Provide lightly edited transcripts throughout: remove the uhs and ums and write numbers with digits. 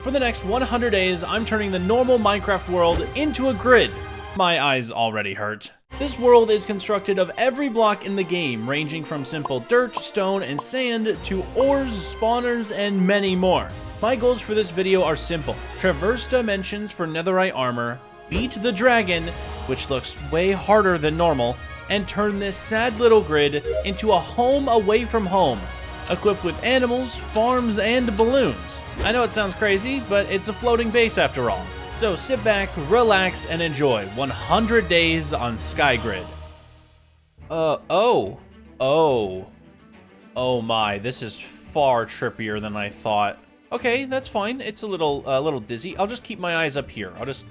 For the next 100 days, I'm turning the normal Minecraft world into a grid. My eyes already hurt. This world is constructed of every block in the game, ranging from simple dirt, stone, and sand to ores, spawners, and many more. My goals for this video are simple. Traverse dimensions for netherite armor, beat the dragon, which looks way harder than normal, and turn this sad little grid into a home away from home, equipped with animals, farms, and balloons. I know it sounds crazy, but it's a floating base after all. So sit back, relax, and enjoy 100 days on Skygrid. Oh my, this is far trippier than I thought. Okay, that's fine. It's a little dizzy. I'll just keep my eyes up here. I'll just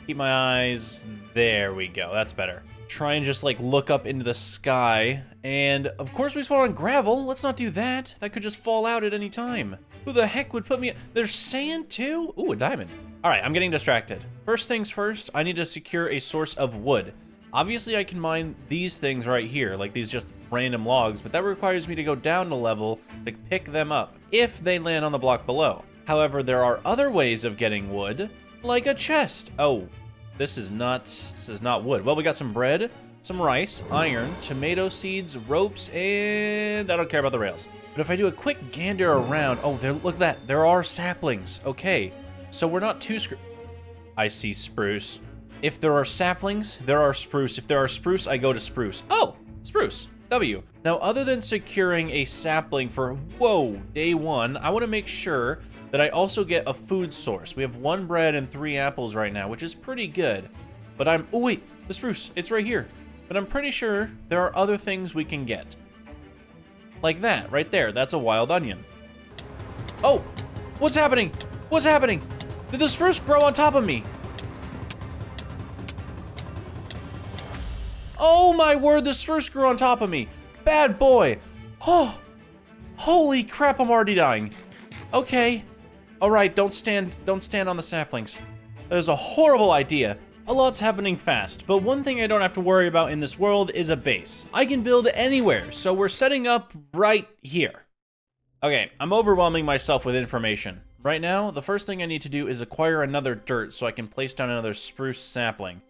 keep my eyes, there we go, that's better. Try and just like look up into the sky, and of course we spawn on gravel. Let's not do that. That could just fall out at any time. Who the heck would put me? There's sand too? Ooh, a diamond. All right, I'm getting distracted. First things first, I need to secure a source of wood. Obviously I can mine these things right here, like these just random logs, but that requires me to go down a level to pick them up if they land on the block below. However, there are other ways of getting wood, like a chest. Oh, this is not wood. Well, we got some bread, some rice, iron, tomato seeds, ropes, and I don't care about the rails. But if I do a quick gander around, oh, there, look at that. There are saplings. Okay, so we're not too I see spruce. If there are saplings, there are spruce. If there are spruce, I go to spruce. Oh, spruce. W. Now, other than securing a sapling for, whoa, day one, I want to make sure that I also get a food source. We have 1 bread and 3 apples right now, which is pretty good. But oh wait, the spruce, it's right here. But I'm pretty sure there are other things we can get. Like that, right there, that's a wild onion. Oh, what's happening? What's happening? Did the spruce grow on top of me? Oh my word, the spruce grew on top of me. Bad boy. Oh, holy crap, I'm already dying. Okay. All right, don't stand on the saplings. That is a horrible idea. A lot's happening fast, but one thing I don't have to worry about in this world is a base. I can build anywhere, so we're setting up right here. Okay, I'm overwhelming myself with information. Right now, the first thing I need to do is acquire another dirt so I can place down another spruce sapling,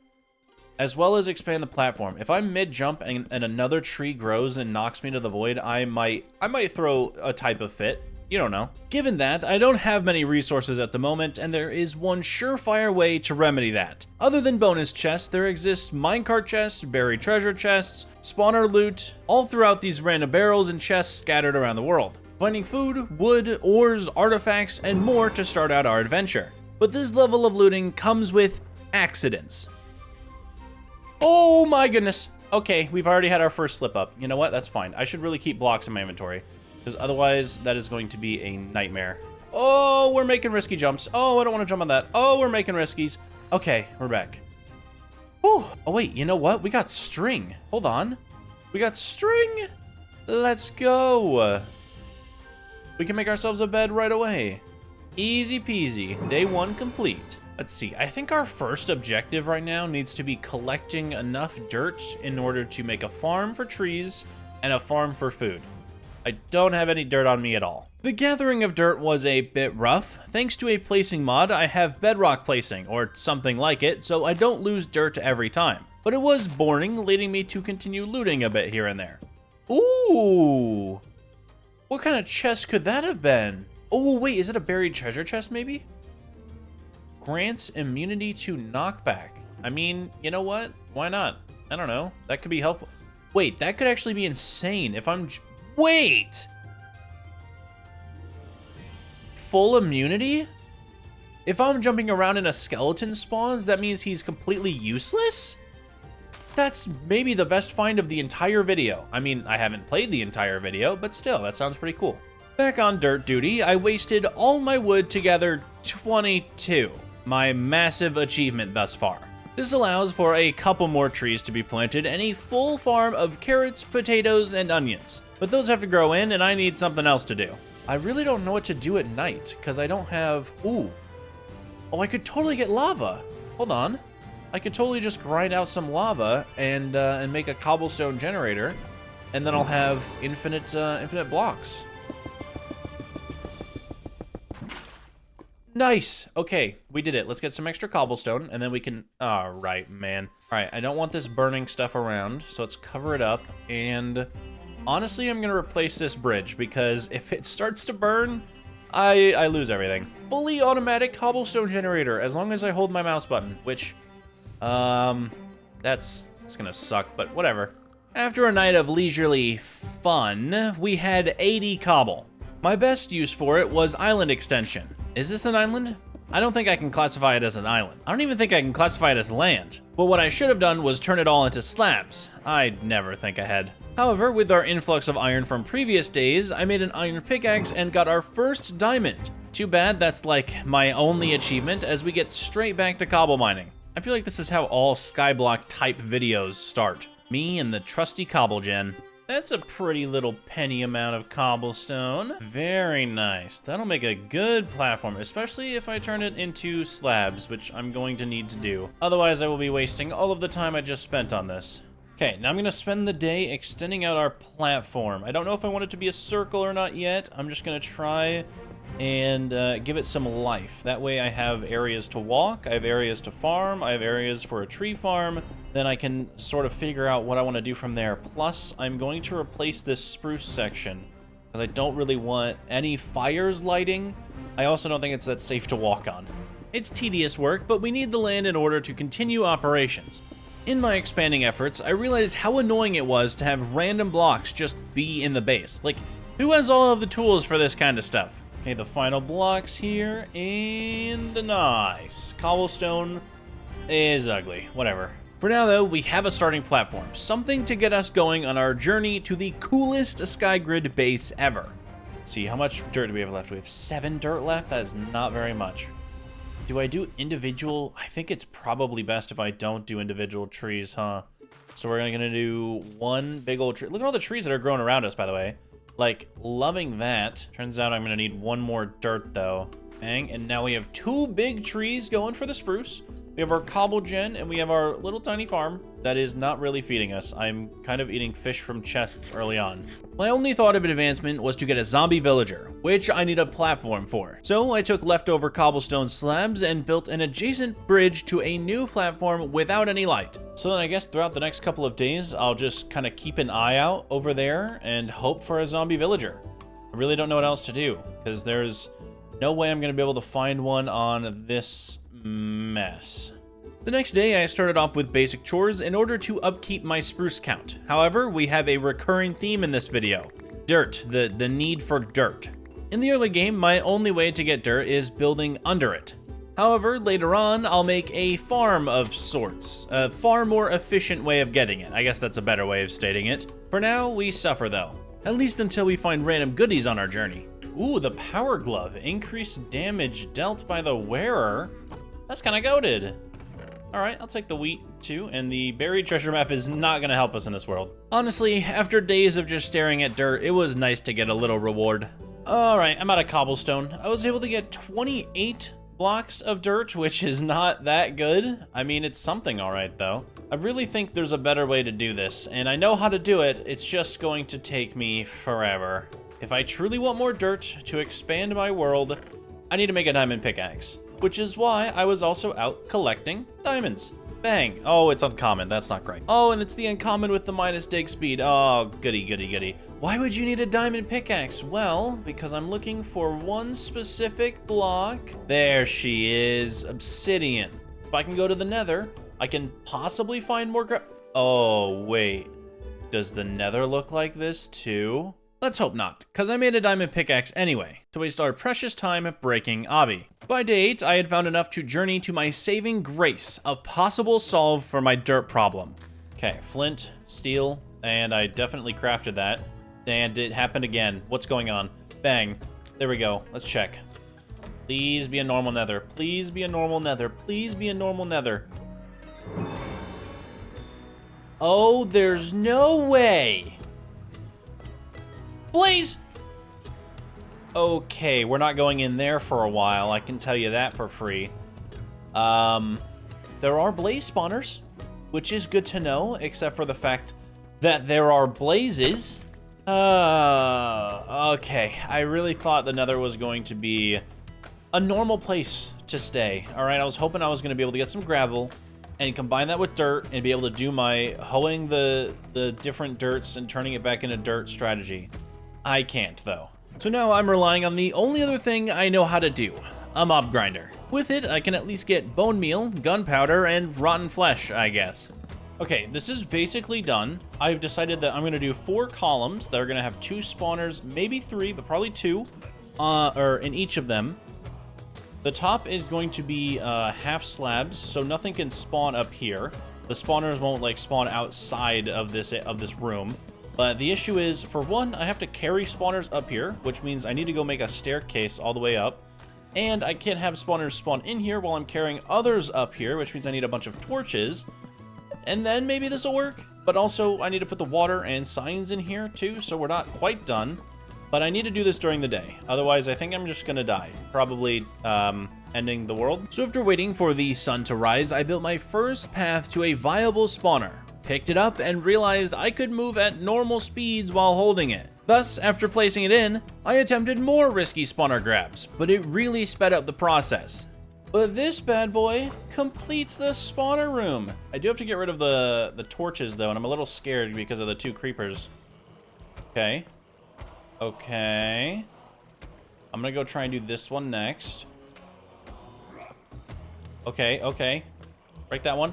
as well as expand the platform. If I'm mid-jump and another tree grows and knocks me to the void, I might throw a type of fit. You don't know. Given that, I don't have many resources at the moment, and there is one surefire way to remedy that. Other than bonus chests, there exist minecart chests, buried treasure chests, spawner loot, all throughout these random barrels and chests scattered around the world. Finding food, wood, ores, artifacts, and more to start out our adventure. But this level of looting comes with accidents. Oh my goodness. Okay, we've already had our first slip up. You know what? That's fine. I should really keep blocks in my inventory, because otherwise that is going to be a nightmare. Oh, we're making risky jumps. Oh, I don't want to jump on that. Oh, we're making riskies. Okay, we're back. Whew. Oh wait, you know what? We got string. Hold on. We got string. Let's go. We can make ourselves a bed right away. Easy peasy. Day 1 complete. Let's see, I think our first objective right now needs to be collecting enough dirt in order to make a farm for trees and a farm for food. I don't have any dirt on me at all. The gathering of dirt was a bit rough. Thanks to a placing mod, I have bedrock placing, or something like it, so I don't lose dirt every time. But it was boring, leading me to continue looting a bit here and there. Ooh! What kind of chest could that have been? Oh wait, is it a buried treasure chest maybe? Grants immunity to knockback. I mean, you know what? Why not? I don't know. That could be helpful. Wait, that could actually be insane if I'm... Wait! Full immunity? If I'm jumping around in a skeleton spawns, that means he's completely useless? That's maybe the best find of the entire video. I mean, I haven't played the entire video, but still, that sounds pretty cool. Back on dirt duty, I wasted all my wood to gather 22. My massive achievement thus far. This allows for a couple more trees to be planted and a full farm of carrots, potatoes, and onions. But those have to grow in, and I need something else to do. I really don't know what to do at night, because I don't have... Ooh. Oh, I could totally get lava. Hold on. I could totally just grind out some lava and make a cobblestone generator, and then I'll have infinite blocks. Nice. Okay, we did it. Let's get some extra cobblestone, and then we can... All right, man. All right, I don't want this burning stuff around, so let's cover it up. And honestly, I'm going to replace this bridge, because if it starts to burn, I lose everything. Fully automatic cobblestone generator, as long as I hold my mouse button, which, it's going to suck, but whatever. After a night of leisurely fun, we had 80 cobble. My best use for it was island extension. Is this an island? I don't think I can classify it as an island. I don't even think I can classify it as land. But what I should have done was turn it all into slabs. I'd never think ahead. However, with our influx of iron from previous days, I made an iron pickaxe and got our first diamond. Too bad that's like my only achievement, as we get straight back to cobble mining. I feel like this is how all Skyblock type videos start. Me and the trusty cobble gen. That's a pretty little penny amount of cobblestone. Very nice. That'll make a good platform, especially if I turn it into slabs, which I'm going to need to do. Otherwise, I will be wasting all of the time I just spent on this. Okay, now I'm gonna spend the day extending out our platform. I don't know if I want it to be a circle or not yet. I'm just gonna try and give it some life. That way I have areas to walk, I have areas to farm, I have areas for a tree farm. Then I can sort of figure out what I want to do from there. Plus, I'm going to replace this spruce section, because I don't really want any fires lighting. I also don't think it's that safe to walk on. It's tedious work, but we need the land in order to continue operations. In my expanding efforts, I realized how annoying it was to have random blocks just be in the base. Like, who has all of the tools for this kind of stuff? Okay, the final blocks here, and nice. Cobblestone is ugly, whatever. For now, though, we have a starting platform, something to get us going on our journey to the coolest Skygrid base ever. Let's see, how much dirt do we have left? We have 7 dirt left? That is not very much. Do I do individual? I think it's probably best if I don't do individual trees, huh? So we're gonna do one big old tree. Look at all the trees that are growing around us, by the way. Like, loving that. Turns out I'm gonna need one more dirt, though. Bang, and now we have 2 big trees going for the spruce. We have our cobble gen, and we have our little tiny farm that is not really feeding us. I'm kind of eating fish from chests early on. My only thought of an advancement was to get a zombie villager, which I need a platform for. So I took leftover cobblestone slabs and built an adjacent bridge to a new platform without any light. So then I guess throughout the next couple of days, I'll just kind of keep an eye out over there and hope for a zombie villager. I really don't know what else to do, because there's no way I'm going to be able to find one on this mess. The next day, I started off with basic chores in order to upkeep my spruce count. However, we have a recurring theme in this video. Dirt, the need for dirt. In the early game, my only way to get dirt is building under it. However, later on, I'll make a farm of sorts. A far more efficient way of getting it. I guess that's a better way of stating it. For now, we suffer though. At least until we find random goodies on our journey. Ooh, the power glove. Increased damage dealt by the wearer. That's kind of goated. All right, I'll take the wheat too, and the buried treasure map is not gonna help us in this world. Honestly, after days of just staring at dirt, it was nice to get a little reward. All right, I'm out of cobblestone. I was able to get 28 blocks of dirt, which is not that good. I mean, it's something all right though. I really think there's a better way to do this, and I know how to do it. It's just going to take me forever. If I truly want more dirt to expand my world, I need to make a diamond pickaxe. Which is why I was also out collecting diamonds. Bang. Oh, it's uncommon. That's not great. Oh, and it's the uncommon with the minus dig speed. Oh, goody, goody, goody. Why would you need a diamond pickaxe? Well, because I'm looking for one specific block. There she is. Obsidian. If I can go to the nether, I can possibly find more Oh, wait. Does the nether look like this too? Let's hope not, because I made a diamond pickaxe anyway, to waste our precious time breaking obby. By day 8, I had found enough to journey to my saving grace, a possible solve for my dirt problem. Okay, flint, steel, and I definitely crafted that. And it happened again. What's going on? Bang. There we go. Let's check. Please be a normal nether. Please be a normal nether. Please be a normal nether. Oh, there's no way. Please! Okay, we're not going in there for a while. I can tell you that for free. There are blaze spawners, which is good to know, except for the fact that there are blazes. Okay, I really thought the nether was going to be a normal place to stay. All right, I was hoping I was going to be able to get some gravel and combine that with dirt and be able to do my hoeing the different dirts and turning it back into dirt strategy. I can't, though. So now I'm relying on the only other thing I know how to do, a mob grinder. With it, I can at least get bone meal, gunpowder, and rotten flesh, I guess. Okay, this is basically done. I've decided that I'm going to do 4 columns that are going to have 2 spawners, maybe 3, but probably 2, or in each of them. The top is going to be half slabs, so nothing can spawn up here. The spawners won't like spawn outside of this room. But the issue is, for one, I have to carry spawners up here, which means I need to go make a staircase all the way up. And I can't have spawners spawn in here while I'm carrying others up here, which means I need a bunch of torches. And then maybe this will work. But also, I need to put the water and signs in here too, so we're not quite done. But I need to do this during the day. Otherwise, I think I'm just gonna die. Probably ending the world. So after waiting for the sun to rise, I built my first path to a viable spawner. Picked it up and realized I could move at normal speeds while holding it. Thus, after placing it in, I attempted more risky spawner grabs, but it really sped up the process. But this bad boy completes the spawner room. I do have to get rid of the torches though, and I'm a little scared because of the 2 creepers. Okay. Okay. I'm gonna go try and do this one next. Okay, okay. Break that one.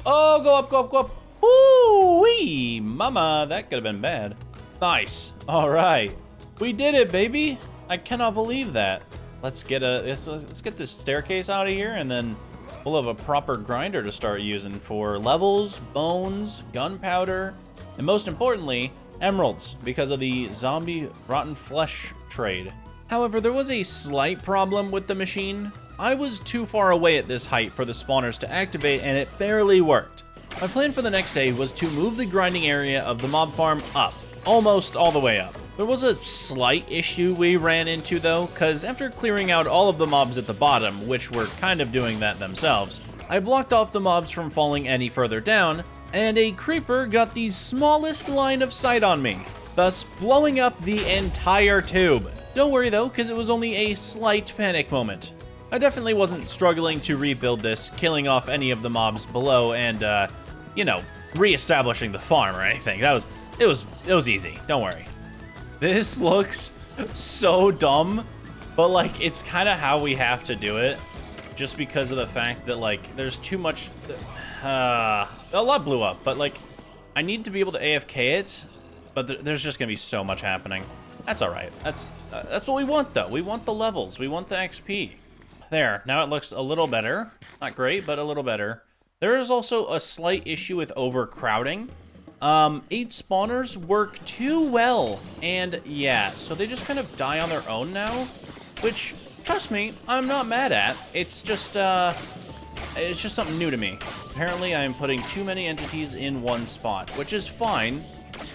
Oh, go up, go up, go up. Woo-wee, mama, that could have been bad. Nice. All right, we did it, baby. I cannot believe that. Let's get this staircase out of here, and then we'll have a proper grinder to start using for levels, bones, gunpowder, and most importantly, emeralds, because of the zombie rotten flesh trade. However, there was a slight problem with the machine. I was too far away at this height for the spawners to activate, and it barely worked. My plan for the next day was to move the grinding area of the mob farm up, almost all the way up. There was a slight issue we ran into though, because after clearing out all of the mobs at the bottom, which were kind of doing that themselves, I blocked off the mobs from falling any further down, and a creeper got the smallest line of sight on me, thus blowing up the entire tube. Don't worry though, because it was only a slight panic moment. I definitely wasn't struggling to rebuild this, killing off any of the mobs below and, you know, re-establishing the farm or anything. It was easy, don't worry. This looks so dumb, but like, it's kind of how we have to do it, just because of the fact that like, there's too much, a lot blew up, but like, I need to be able to AFK it, but there's just gonna be so much happening. That's all right. That's what we want though. We want the levels, we want the XP. There, now it looks a little better. Not great, but a little better. There is also a slight issue with overcrowding. 8 spawners work too well, and yeah, so they just kind of die on their own now, which, trust me, I'm not mad at. It's just something new to me. Apparently, I'm putting too many entities in one spot, which is fine,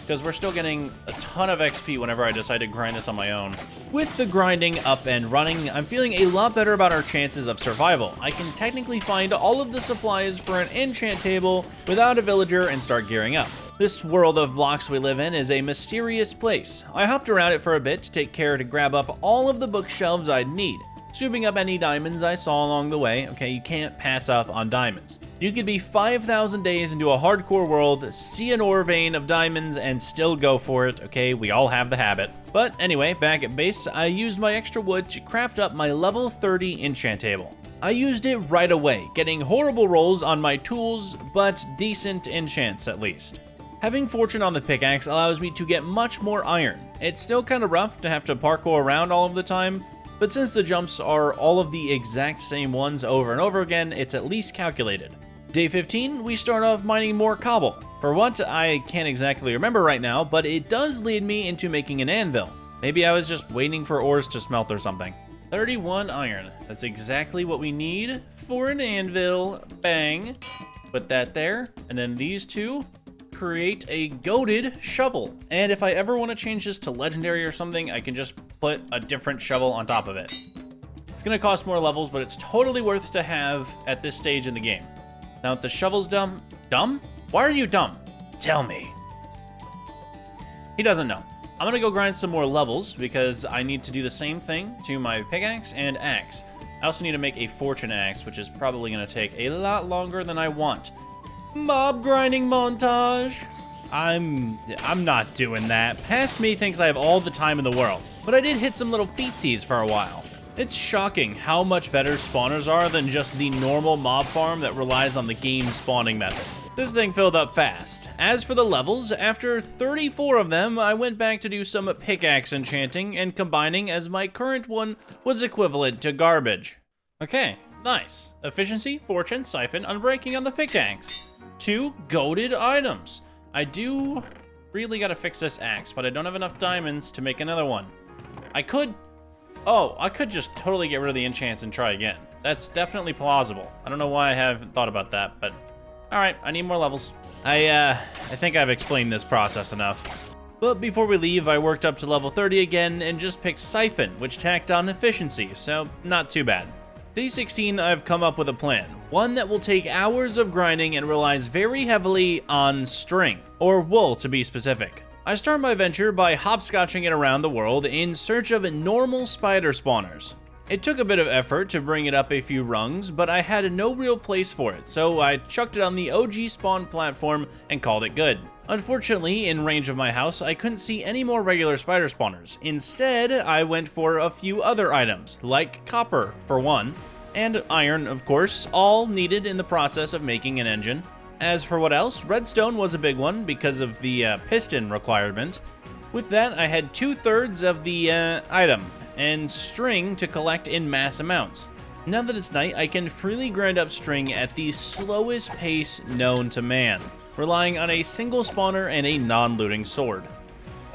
because we're still getting a ton of XP whenever I decide to grind this on my own. With the grinding up and running, I'm feeling a lot better about our chances of survival. I can technically find all of the supplies for an enchant table without a villager and start gearing up. This world of blocks we live in is a mysterious place. I hopped around it for a bit to take care to grab up all of the bookshelves I'd need, scooping up any diamonds I saw along the way. Okay, you can't pass up on diamonds. You could be 5,000 days into a hardcore world, see an ore vein of diamonds, and still go for it. Okay, we all have the habit. But anyway, back at base, I used my extra wood to craft up my level 30 enchant table. I used it right away, getting horrible rolls on my tools, but decent enchants at least. Having fortune on the pickaxe allows me to get much more iron. It's still kind of rough to have to parkour around all of the time, but since the jumps are all of the exact same ones over and over again, it's at least calculated. Day 15, we start off mining more cobble. For what, I can't exactly remember right now, but it does lead me into making an anvil. Maybe I was just waiting for ores to smelt or something. 31 iron. That's exactly what we need for an anvil. Bang. Put that there. And then these two create a goated shovel. And if I ever want to change this to legendary or something, I can just put a different shovel on top of it. It's going to cost more levels, but it's totally worth to have at this stage in the game. Now, if the shovel's dumb? Dumb? Why are you dumb? Tell me. He doesn't know. I'm gonna go grind some more levels because I need to do the same thing to my pickaxe and axe. I also need to make a fortune axe, which is probably gonna take a lot longer than I want. Mob grinding montage. I'm not doing that. Past me thinks I have all the time in the world, but I did hit some little featsies for a while. It's shocking how much better spawners are than just the normal mob farm that relies on the game spawning method. This thing filled up fast. As for the levels, after 34 of them, I went back to do some pickaxe enchanting and combining as my current one was equivalent to garbage. Okay, nice. Efficiency, fortune, siphon, unbreaking on the pickaxe. 2 goated items. I do really gotta fix this axe, but I don't have enough diamonds to make another one. I could just totally get rid of the enchants and try again. That's definitely plausible. I don't know why I haven't thought about that, but all right, I need more levels. I think I've explained this process enough. But before we leave, I worked up to level 30 again and just picked Siphon, which tacked on efficiency, so not too bad. Day 16, I've come up with a plan. One that will take hours of grinding and relies very heavily on string, or wool to be specific. I start my venture by hopscotching it around the world in search of normal spider spawners. It took a bit of effort to bring it up a few rungs, but I had no real place for it, so I chucked it on the OG spawn platform and called it good. Unfortunately, in range of my house, I couldn't see any more regular spider spawners. Instead, I went for a few other items, like copper, for one, and iron, of course, all needed in the process of making an engine. As for what else, redstone was a big one because of the piston requirement. With that, I had 2/3 of the item, and string to collect in mass amounts. Now that it's night, I can freely grind up string at the slowest pace known to man, relying on a single spawner and a non-looting sword.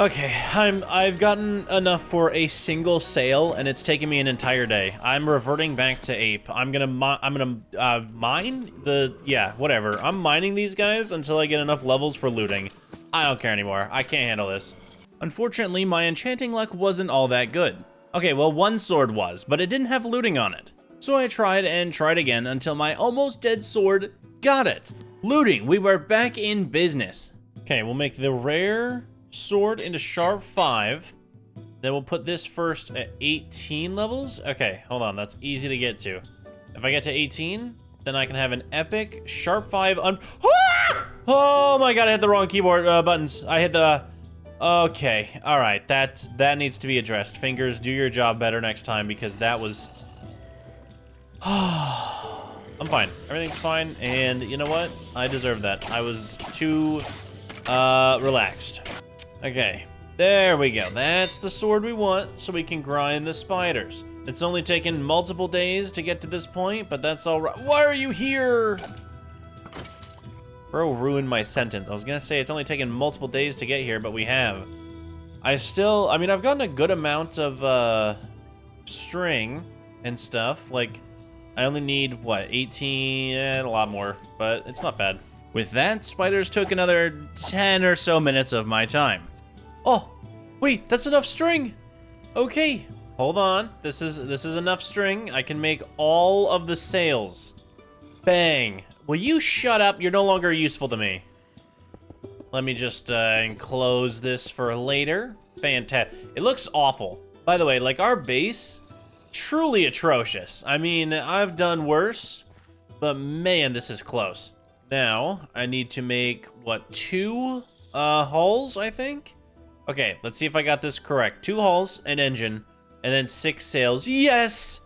Okay, I've gotten enough for a single sail, and it's taken me an entire day. I'm reverting back to ape. I'm gonna mine the, yeah, whatever. I'm mining these guys until I get enough levels for looting. I don't care anymore. I can't handle this. Unfortunately, my enchanting luck wasn't all that good. Okay, well, one sword was, but it didn't have looting on it. So I tried and tried again until my almost dead sword got it. Looting, we were back in business. Okay, we'll make the rare sword into sharp 5. Then we'll put this first at 18 levels. Okay, hold on, that's easy to get to. If I get to 18, then I can have an epic sharp 5 Oh my god, I hit the wrong keyboard buttons. I hit the... Okay, all right, that needs to be addressed. Fingers, do your job better next time because that was... I'm fine. Everything's fine, and you know what? I deserve that. I was too relaxed. Okay, there we go. That's the sword we want, so we can grind the spiders. It's only taken multiple days to get to this point, but that's all right. Why are you here? Bro ruined my sentence. I was gonna say it's only taken multiple days to get here, but we have. I mean, I've gotten a good amount of string and stuff. Like, I only need, what, 18, a lot more, but it's not bad. With that, spiders took another 10 or so minutes of my time. Oh, wait, that's enough string. Okay, hold on. This is enough string. I can make all of the sails. Bang. Will you shut up? You're no longer useful to me. Let me just enclose this for later. Fantastic. It looks awful. By the way, like our base, truly atrocious. I mean, I've done worse, but man, this is close. Now, I need to make, what, 2 hulls, I think? Okay, let's see if I got this correct. 2 hulls, an engine, and then 6 sails. Yes!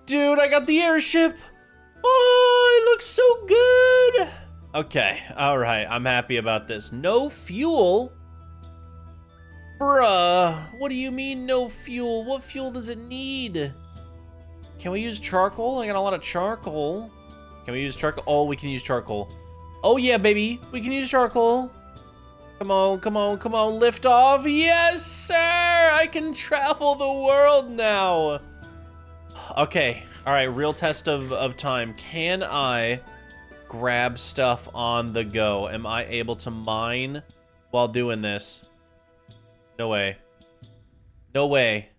Dude, I got the airship! Oh, it looks so good! Okay, alright, I'm happy about this. No fuel? Bruh, what do you mean no fuel? What fuel does it need? Can we use charcoal? I got a lot of charcoal. Can we use charcoal? Oh, we can use charcoal. Oh yeah, baby, we can use charcoal. Come on, come on, come on, lift off. Yes, sir! I can travel the world now. Okay, all right, real test of time. Can I grab stuff on the go? Am I able to mine while doing this? No way. No way.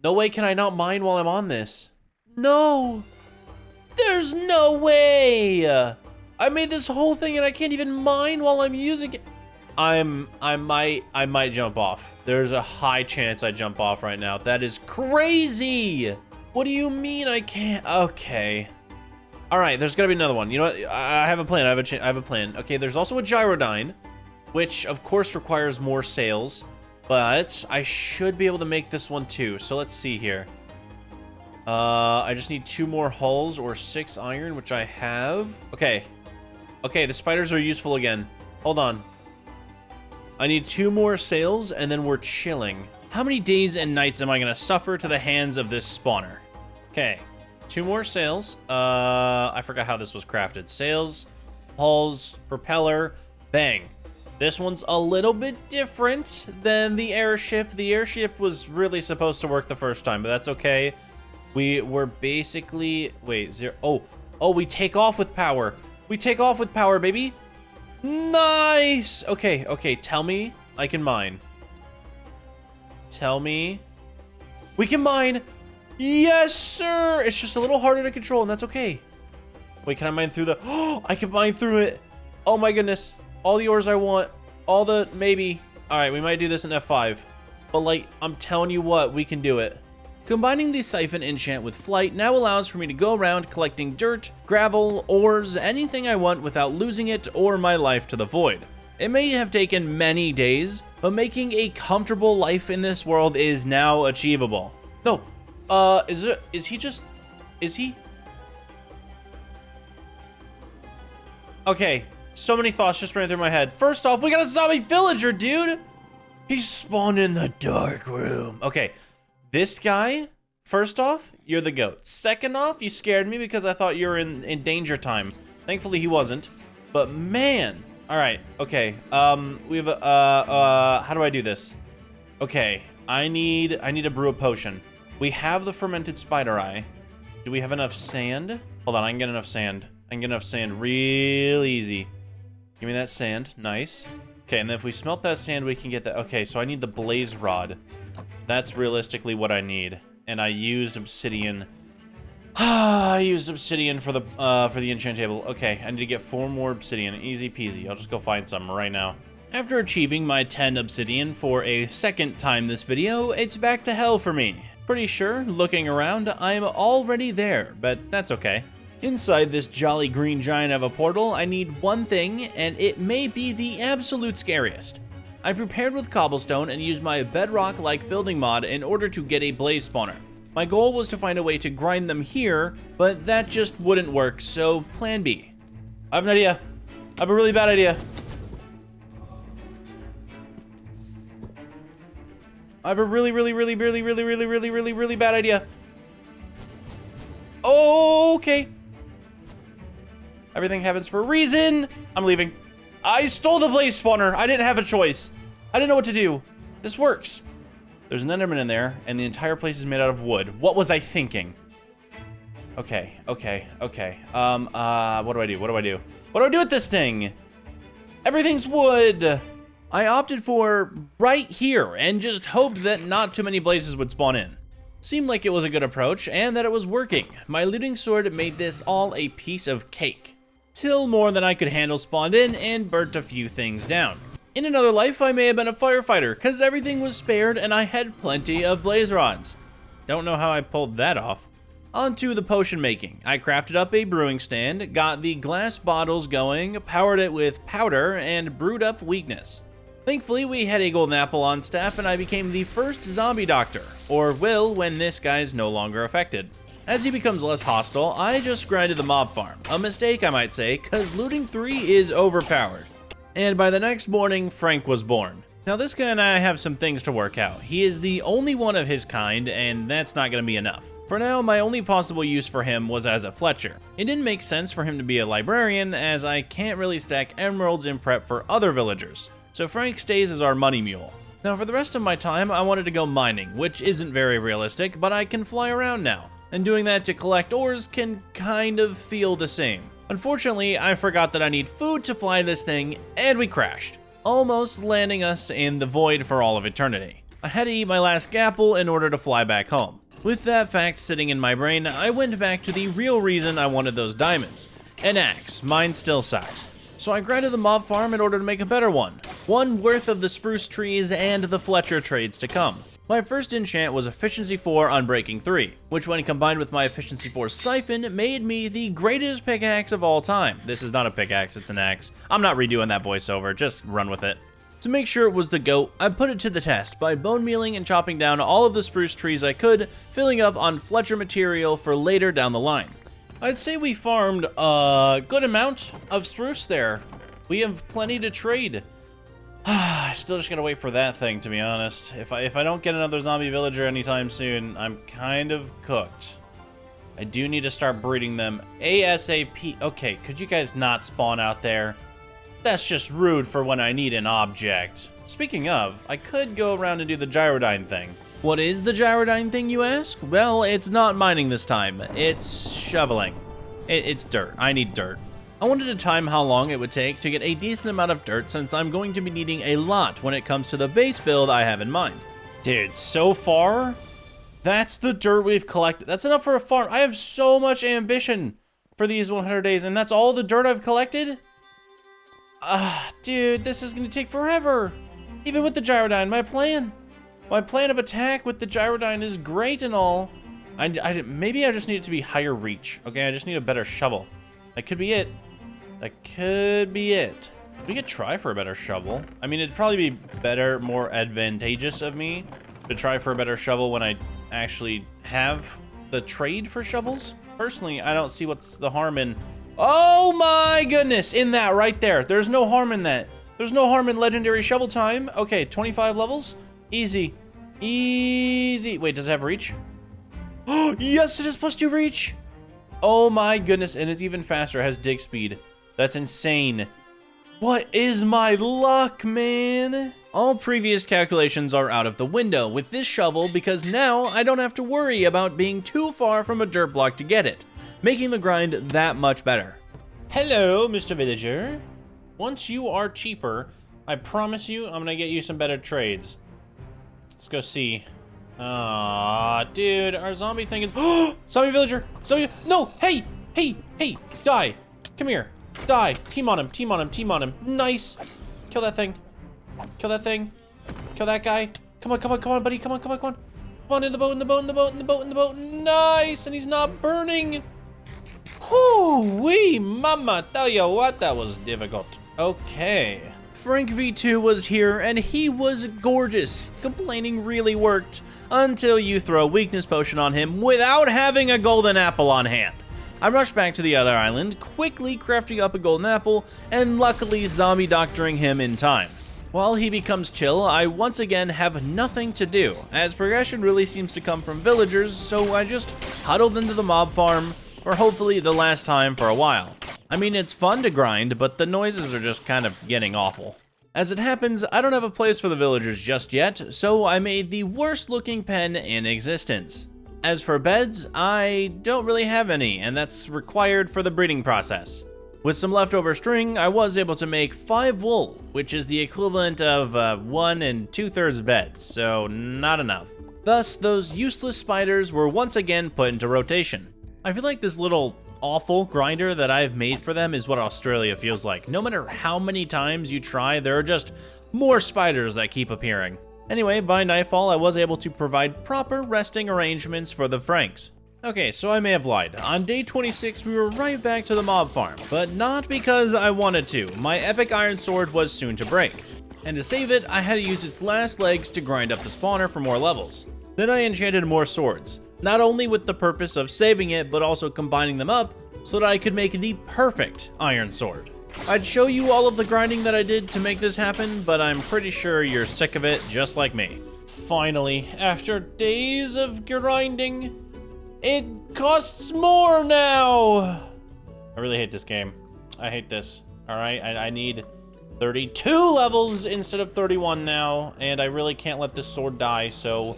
No way can I not mine while I'm on this. No! There's no way! I made this whole thing and I can't even mine while I'm using it. I might jump off. There's a high chance I jump off right now. That is crazy. What do you mean I can't? Okay. All right, there's gotta be another one. You know what? I have a plan. I have a plan. Okay, there's also a gyrodyne, which of course requires more sails, but I should be able to make this one too. So let's see here. I just need 2 more hulls or 6 iron, which I have. Okay. Okay, the spiders are useful again. Hold on. I need 2 more sails, and then we're chilling. How many days and nights am I gonna suffer to the hands of this spawner? Okay. 2 more sails. I forgot how this was crafted. Sails, hulls, propeller, bang. This one's a little bit different than the airship. The airship was really supposed to work the first time, but that's okay. We were basically... Wait, 0... Oh, we take off with power. We take off with power, baby. Nice! Okay, okay, tell me I can mine. Tell me we can mine. Yes, sir! It's just a little harder to control, and that's okay. Wait, can I mine through the... Oh, I can mine through it. Oh, my goodness. All the ores I want. All the... Maybe. All right, we might do this in F5. But, like, I'm telling you what, we can do it. Combining the siphon enchant with flight now allows for me to go around collecting dirt, gravel, ores, anything I want without losing it or my life to the void. It may have taken many days, but making a comfortable life in this world is now achievable. No, is he? Okay, so many thoughts just ran through my head. First off, we got a zombie villager, dude! He spawned in the dark room. Okay. This guy, first off, you're the GOAT. Second off, you scared me because I thought you were in danger time. Thankfully, he wasn't. But man, all right, okay. We have a, how do I do this? Okay, I need to brew a potion. We have the fermented spider eye. Do we have enough sand? Hold on, I can get enough sand. I can get enough sand real easy. Give me that sand, nice. Okay, and then if we smelt that sand, we can get that. Okay, so I need the blaze rod. That's realistically what I need, and I used obsidian. I used obsidian for the enchant table. Okay, I need to get 4 more obsidian. Easy peasy. I'll just go find some right now. After achieving my 10 obsidian for a second time this video, it's back to hell for me. Pretty sure, looking around, I'm already there, but that's okay. Inside this jolly green giant of a portal, I need one thing, and it may be the absolute scariest. I prepared with cobblestone and used my bedrock-like building mod in order to get a blaze spawner. My goal was to find a way to grind them here, but that just wouldn't work, so plan B. I have an idea. I have a really bad idea. I have a really bad idea. Okay. Everything happens for a reason. I'm leaving. I stole the blaze spawner. I didn't have a choice. I didn't know what to do. This works. There's an enderman in there, and the entire place is made out of wood. What was I thinking? Okay. What do I do? What do I do? What do I do with this thing? Everything's wood. I opted for right here and just hoped that not too many blazes would spawn in. Seemed like it was a good approach and that it was working. My looting sword made this all a piece of cake. Till more than I could handle spawned in and burnt a few things down. In another life, I may have been a firefighter, cause everything was spared and I had plenty of blaze rods. Don't know how I pulled that off. On to the potion making. I crafted up a brewing stand, got the glass bottles going, powered it with powder, and brewed up weakness. Thankfully, we had a golden apple on staff and I became the first zombie doctor, or will when this guy's no longer affected. As he becomes less hostile, I just grinded the mob farm. A mistake, I might say, cause looting 3 is overpowered. And by the next morning, Frank was born. Now this guy and I have some things to work out. He is the only one of his kind, and that's not gonna be enough. For now, my only possible use for him was as a Fletcher. It didn't make sense for him to be a librarian, as I can't really stack emeralds in prep for other villagers. So Frank stays as our money mule. Now for the rest of my time, I wanted to go mining, which isn't very realistic, but I can fly around now. And doing that to collect ores can kind of feel the same. Unfortunately, I forgot that I need food to fly this thing, and we crashed, almost landing us in the void for all of eternity. I had to eat my last gapple in order to fly back home. With that fact sitting in my brain, I went back to the real reason I wanted those diamonds. An axe. Mine still sucks. So I grinded the mob farm in order to make a better one. one worth of the spruce trees and the Fletcher trades to come. My first enchant was Efficiency 4 Unbreaking 3, which when combined with my Efficiency 4 Siphon made me the greatest pickaxe of all time. This is not a pickaxe, it's an axe. I'm not redoing that voiceover, just run with it. To make sure it was the GOAT, I put it to the test by bone mealing and chopping down all of the spruce trees I could, filling up on Fletcher material for later down the line. I'd say we farmed a good amount of spruce there. We have plenty to trade. Still just gotta wait for that thing, to be honest. If I don't get another zombie villager anytime soon, I'm kind of cooked. I do need to start breeding them ASAP. Okay, could you guys not spawn out there? That's just rude for when I need an object. Speaking of, I could go around and do the gyrodyne thing. What is the gyrodyne thing, you ask? Well, it's not mining this time. It's shoveling. It's dirt. I need dirt. I wanted to time how long it would take to get a decent amount of dirt since I'm going to be needing a lot when it comes to the base build I have in mind. Dude, so far, that's the dirt we've collected. That's enough for a farm. I have so much ambition for these 100 days, and that's all the dirt I've collected? Dude, this is gonna take forever. Even with the gyrodyne, my plan of attack with the gyrodyne is great and all. Maybe I just need it to be higher reach. Okay, I just need a better shovel. That could be it. That could be it. We could try for a better shovel. I mean, it'd probably be better, more advantageous of me to try for a better shovel when I actually have the trade for shovels. Personally, I don't see what's the harm in... Oh my goodness, in that right there. There's no harm in that. There's no harm in legendary shovel time. Okay, 25 levels. Easy. Easy. Wait, does it have reach? Oh, yes, it is +2 reach. Oh my goodness, and it's even faster. It has dig speed. That's insane. What is my luck, man? All previous calculations are out of the window with this shovel because now I don't have to worry about being too far from a dirt block to get it, making the grind that much better. Hello, Mr. Villager. Once you are cheaper, I promise you I'm gonna get you some better trades. Let's go see. Aw, dude, our zombie thing is... Zombie villager! Zombie... No! Hey! Hey! Hey! Die! Come here! Die! Team on him! Team on him! Team on him! Nice! Kill that thing! Kill that thing! Kill that guy! Come on, come on, come on, buddy! Come on, come on, come on! Come on, in the boat, in the boat, in the boat, in the boat, in the boat! Nice! And he's not burning! Whoo-wee! Mama, tell you what, that was difficult. Okay. Frank V2 was here, and he was gorgeous. Complaining really worked. Until you throw a weakness potion on him without having a golden apple on hand. I rushed back to the other island, quickly crafting up a golden apple, and luckily zombie doctoring him in time. While he becomes chill, I once again have nothing to do, as progression really seems to come from villagers, so I just huddled into the mob farm, for hopefully the last time for a while. I mean, it's fun to grind, but the noises are just kind of getting awful. As it happens, I don't have a place for the villagers just yet, so I made the worst looking pen in existence. As for beds, I don't really have any, and that's required for the breeding process. With some leftover string, I was able to make 5 wool, which is the equivalent of 1 2/3 beds, so not enough. Thus, those useless spiders were once again put into rotation. I feel like this little awful grinder that I've made for them is what Australia feels like. No matter how many times you try, there are just more spiders that keep appearing. Anyway, by nightfall, I was able to provide proper resting arrangements for the Franks. Okay, so I may have lied. On day 26, we were right back to the mob farm, but not because I wanted to. My epic iron sword was soon to break, and to save it, I had to use its last legs to grind up the spawner for more levels. Then I enchanted more swords, not only with the purpose of saving it, but also combining them up so that I could make the perfect iron sword. I'd show you all of the grinding that I did to make this happen, but I'm pretty sure you're sick of it just like me. Finally, after days of grinding, it costs more now! I really hate this game. I hate this. Alright, I need 32 levels instead of 31 now, and I really can't let this sword die, so...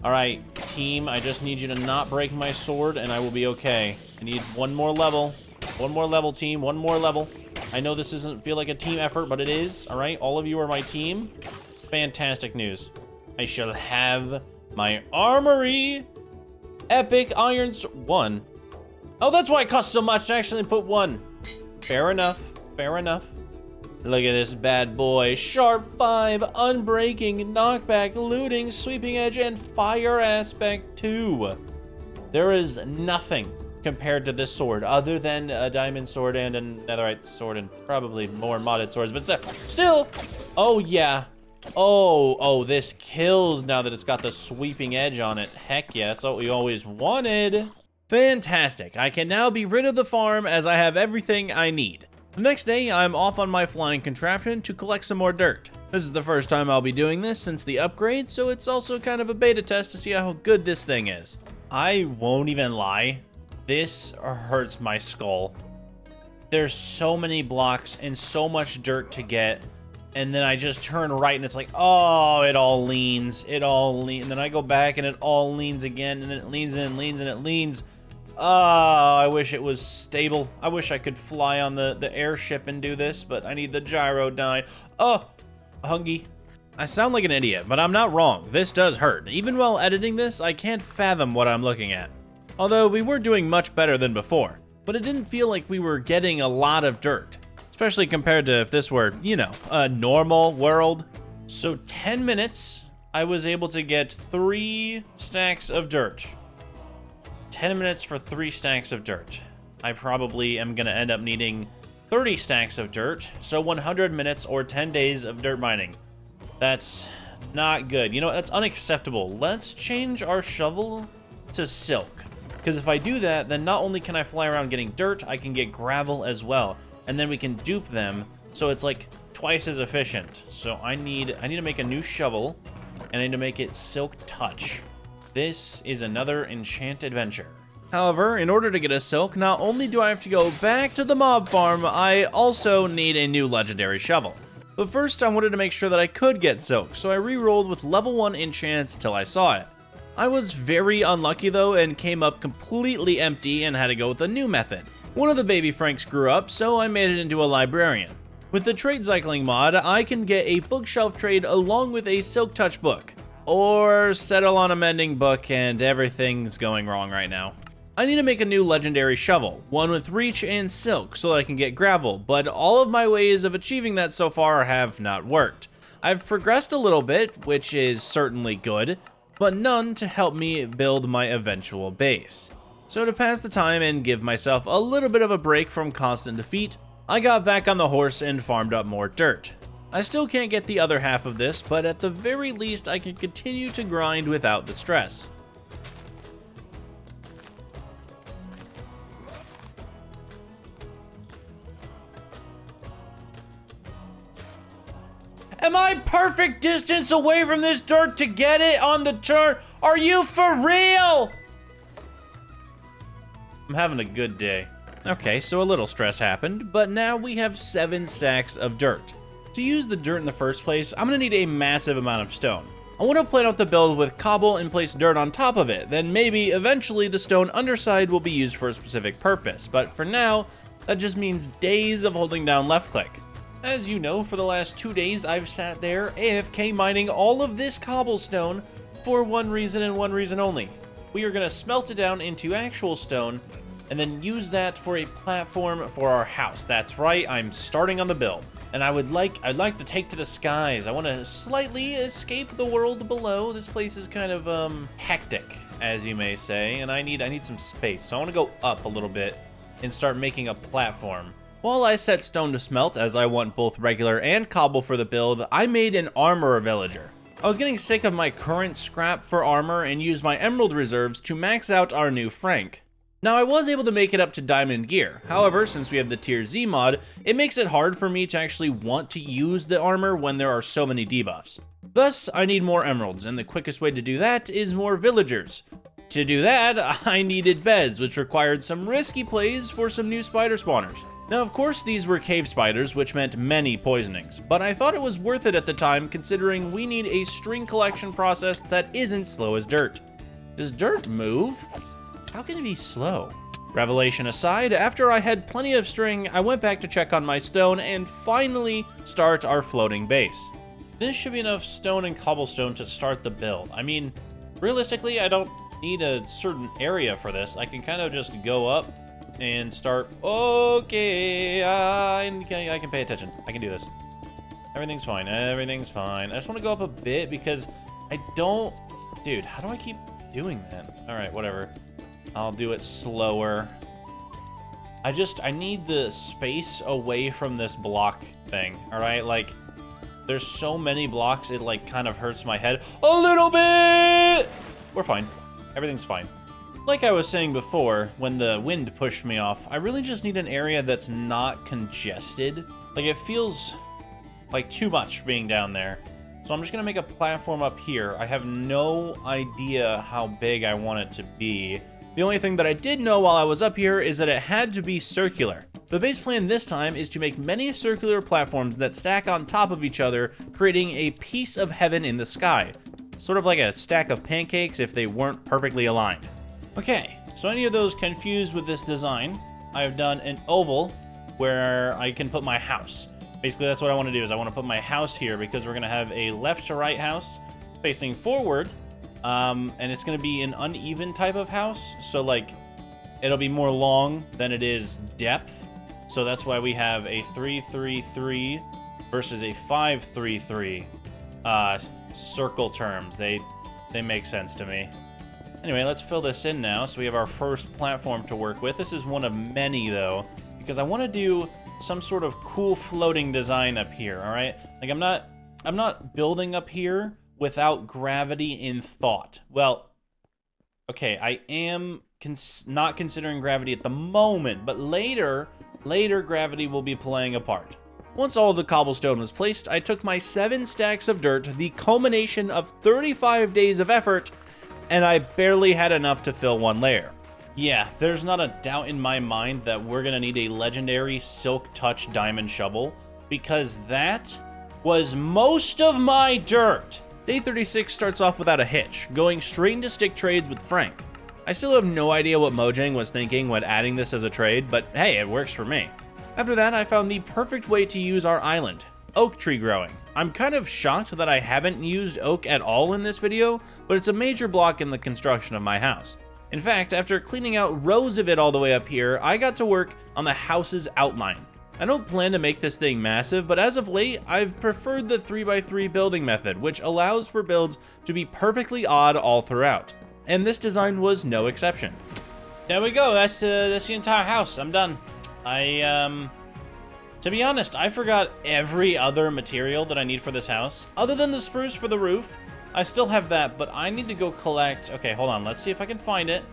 Alright, team, I just need you to not break my sword, and I will be okay. I need one more level. One more level, team. One more level. I know this doesn't feel like a team effort, but it is. Alright, all of you are my team. Fantastic news. I shall have my armory epic iron sword. 1. Oh, that's why it costs so much to actually put 1. Fair enough. Fair enough. Look at this bad boy. Sharp 5, unbreaking, knockback, looting, sweeping edge, and fire aspect 2. There is nothing compared to this sword other than a diamond sword and a netherite sword and probably more modded swords, but still, oh yeah. Oh, this kills now that it's got the sweeping edge on it. Heck yeah, that's what we always wanted. Fantastic, I can now be rid of the farm as I have everything I need. The next day, I'm off on my flying contraption to collect some more dirt. This is the first time I'll be doing this since the upgrade, so it's also kind of a beta test to see how good this thing is. I won't even lie, this hurts my skull. There's so many blocks and so much dirt to get, and then I just turn right and it's like, oh, it all leans, and then I go back and it all leans again, and then it leans and it leans. Oh, I wish it was stable. I wish I could fly on the airship and do this, but I need the gyro dyne. Oh, Hungy. I sound like an idiot, but I'm not wrong. This does hurt. Even while editing this, I can't fathom what I'm looking at. Although we were doing much better than before, but it didn't feel like we were getting a lot of dirt, especially compared to if this were, you know, a normal world. So 10 minutes, I was able to get 3 stacks of dirt. 10 minutes for 3 stacks of dirt. I probably am gonna end up needing 30 stacks of dirt, so 100 minutes or 10 days of dirt mining. That's not good. You know, that's unacceptable. Let's change our shovel to silk. Because if I do that, then not only can I fly around getting dirt, I can get gravel as well. And then we can dupe them, so it's like twice as efficient. So I need to make a new shovel, and I need to make it silk touch. This is another enchant adventure. However, in order to get a silk, not only do I have to go back to the mob farm, I also need a new legendary shovel. But first, I wanted to make sure that I could get silk, so I re-rolled with level 1 enchants until I saw it. I was very unlucky though, and came up completely empty and had to go with a new method. One of the baby Franks grew up, so I made it into a librarian. With the trade cycling mod, I can get a bookshelf trade along with a silk touch book. Or settle on a mending book, and everything's going wrong right now. I need to make a new legendary shovel, one with reach and silk, so that I can get gravel, but all of my ways of achieving that so far have not worked. I've progressed a little bit, which is certainly good, but none to help me build my eventual base. So to pass the time and give myself a little bit of a break from constant defeat, I got back on the horse and farmed up more dirt. I still can't get the other half of this, but at the very least I can continue to grind without the stress. Am I perfect distance away from this dirt to get it on the turn? Are you for real? I'm having a good day. Okay, so a little stress happened, but now we have 7 stacks of dirt. To use the dirt in the first place, I'm gonna need a massive amount of stone. I want to plan out the build with cobble and place dirt on top of it, then maybe eventually the stone underside will be used for a specific purpose, but for now, that just means days of holding down left click. As you know, for the last 2 days I've sat there AFK mining all of this cobblestone for one reason and one reason only. We are gonna smelt it down into actual stone and then use that for a platform for our house. That's right, I'm starting on the build. And I'd like to take to the skies. I want to slightly escape the world below. This place is kind of hectic, as you may say, and I need some space. So I want to go up a little bit and start making a platform. While I set stone to smelt, as I want both regular and cobble for the build, I made an armor villager. I was getting sick of my current scrap for armor and used my emerald reserves to max out our new Frank. Now, I was able to make it up to diamond gear. However, since we have the tier Z mod, it makes it hard for me to actually want to use the armor when there are so many debuffs. Thus, I need more emeralds, and the quickest way to do that is more villagers. To do that, I needed beds, which required some risky plays for some new spider spawners. Now, of course, these were cave spiders, which meant many poisonings, but I thought it was worth it at the time considering we need a string collection process that isn't slow as dirt. Does dirt move? How can it be slow? Revelation aside, after I had plenty of string, I went back to check on my stone and finally start our floating base. This should be enough stone and cobblestone to start the build. I mean, realistically, I don't need a certain area for this. I can kind of just go up, and start. Okay, I can pay attention. I can do this. Everything's fine. Everything's fine. I just want to go up a bit because I don't... Dude, how do I keep doing that? All right, whatever. I'll do it slower. I need the space away from this block thing, all right? Like, there's so many blocks, it, like, kind of hurts my head a little bit! We're fine. Everything's fine. Like I was saying before, when the wind pushed me off, I really just need an area that's not congested. Like, it feels like too much being down there. So I'm just gonna make a platform up here. I have no idea how big I want it to be. The only thing that I did know while I was up here is that it had to be circular. The base plan this time is to make many circular platforms that stack on top of each other, creating a piece of heaven in the sky. Sort of like a stack of pancakes if they weren't perfectly aligned. Okay, so any of those confused with this design, I've done an oval where I can put my house. Basically, that's what I want to do, is I want to put my house here because we're going to have a left to right house facing forward. And it's going to be an uneven type of house. So, like, it'll be more long than it is depth. So that's why we have a 3-3-3 versus a 5-3-3 circle terms. They make sense to me. Anyway, let's fill this in now. So we have our first platform to work with. This is one of many, though, because I want to do some sort of cool floating design up here, all right? Like, I'm not building up here without gravity in thought. Well, okay, I am not considering gravity at the moment, but later gravity will be playing a part. Once all of the cobblestone was placed, I took my 7 stacks of dirt, the culmination of 35 days of effort, and I barely had enough to fill one layer. Yeah, there's not a doubt in my mind that we're gonna need a legendary Silk Touch diamond shovel, because that was most of my dirt. Day 36 starts off without a hitch, going straight into stick trades with Frank. I still have no idea what Mojang was thinking when adding this as a trade, but hey, it works for me. After that, I found the perfect way to use our island, oak tree growing. I'm kind of shocked that I haven't used oak at all in this video, but it's a major block in the construction of my house. In fact, after cleaning out rows of it all the way up here, I got to work on the house's outline. I don't plan to make this thing massive, but as of late, I've preferred the 3x3 building method, which allows for builds to be perfectly odd all throughout. And this design was no exception. There we go, that's the entire house, I'm done. To be honest, I forgot every other material that I need for this house, other than the spruce for the roof. I still have that, but I need to go collect... Okay, hold on. Let's see if I can find it.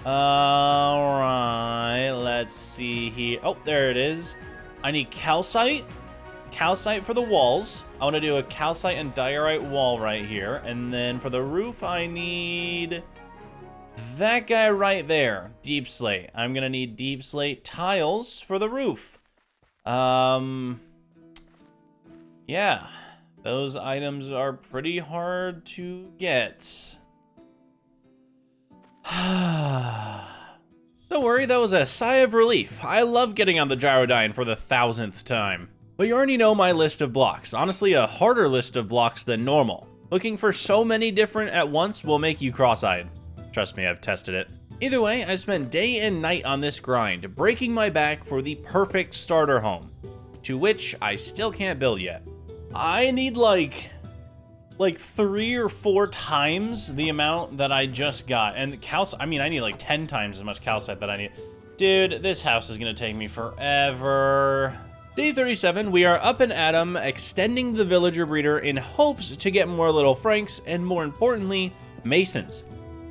All right. Let's see here. Oh, there it is. I need calcite. Calcite for the walls. I want to do a calcite and diorite wall right here. And then for the roof, I need... that guy right there. Deep slate. I'm going to need deep slate tiles for the roof. Yeah. Those items are pretty hard to get. Don't worry, that was a sigh of relief. I love getting on the gyrodyne for the 1000th time. But you already know my list of blocks. Honestly, a harder list of blocks than normal. Looking for so many different at once will make you cross-eyed. Trust me, I've tested it. Either way, I spent day and night on this grind, breaking my back for the perfect starter home, to which I still can't build yet. I need like 3 or 4 times the amount that I just got. And calcite, I mean, I need like 10 times as much calcite that I need. Dude, this house is gonna take me forever. Day 37, we are up and at 'em, extending the villager breeder in hopes to get more little Franks and, more importantly, Masons.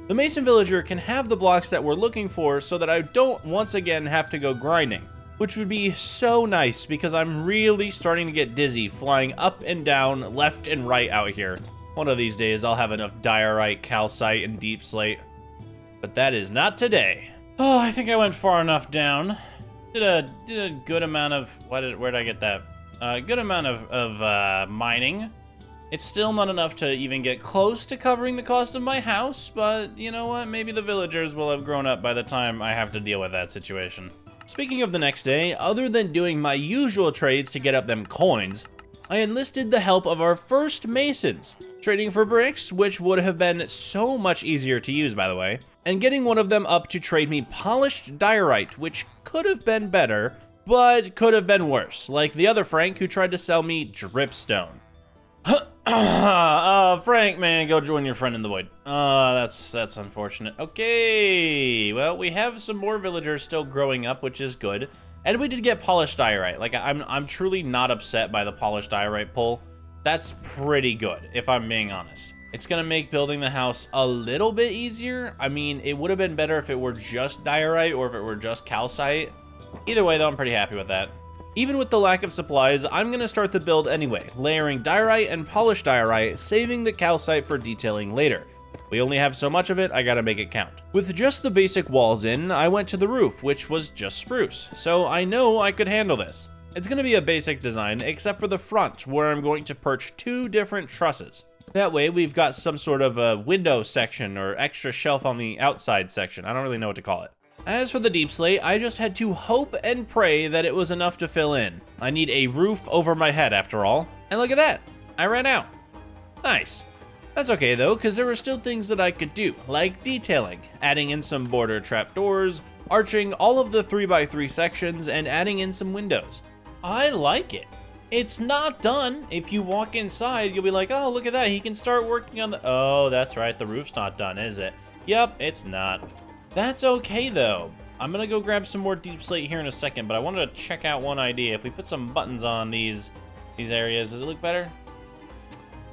The Mason villager can have the blocks that we're looking for so that I don't once again have to go grinding, which would be so nice because I'm really starting to get dizzy flying up and down, left and right out here. One of these days I'll have enough diorite, calcite, and deep slate, but that is not today. Oh, I think I went far enough down. Did a good amount of, where did I get that? A good amount of mining. It's still not enough to even get close to covering the cost of my house, but you know what? Maybe the villagers will have grown up by the time I have to deal with that situation. Speaking of the next day, other than doing my usual trades to get up them coins, I enlisted the help of our first Masons. trading for bricks, which would have been so much easier to use, by the way, and getting one of them up to trade me polished diorite, which could have been better, but could have been worse, like the other Frank who tried to sell me dripstone. Frank, man, go join your friend in the void. That's unfortunate. Okay, well, we have some more villagers still growing up, which is good. And we did get polished diorite. Like, I'm truly not upset by the polished diorite pull. That's pretty good, if I'm being honest. It's gonna make building the house a little bit easier. I mean, it would have been better if it were just diorite or if it were just calcite. Either way, though, I'm pretty happy with that. Even with the lack of supplies, I'm gonna start the build anyway, layering diorite and polished diorite, saving the calcite for detailing later. We only have so much of it, I gotta make it count. With just the basic walls in, I went to the roof, which was just spruce, so I know I could handle this. It's gonna be a basic design, except for the front, where I'm going to perch 2 different trusses. That way, we've got some sort of a window section or extra shelf on the outside section. I don't really know what to call it. As for the deep slate, I just had to hope and pray that it was enough to fill in. I need a roof over my head after all. And look at that, I ran out. Nice. That's okay though, because there were still things that I could do, like detailing, adding in some border trapdoors, arching all of the 3x3 sections, and adding in some windows. I like it. It's not done. If you walk inside, you'll be like, oh, look at that, he can start working on the... Oh, that's right, the roof's not done, is it? Yep, it's not. That's okay though. I'm gonna go grab some more deep slate here in a second, but I wanted to check out one idea. If we put some buttons on these areas, does it look better?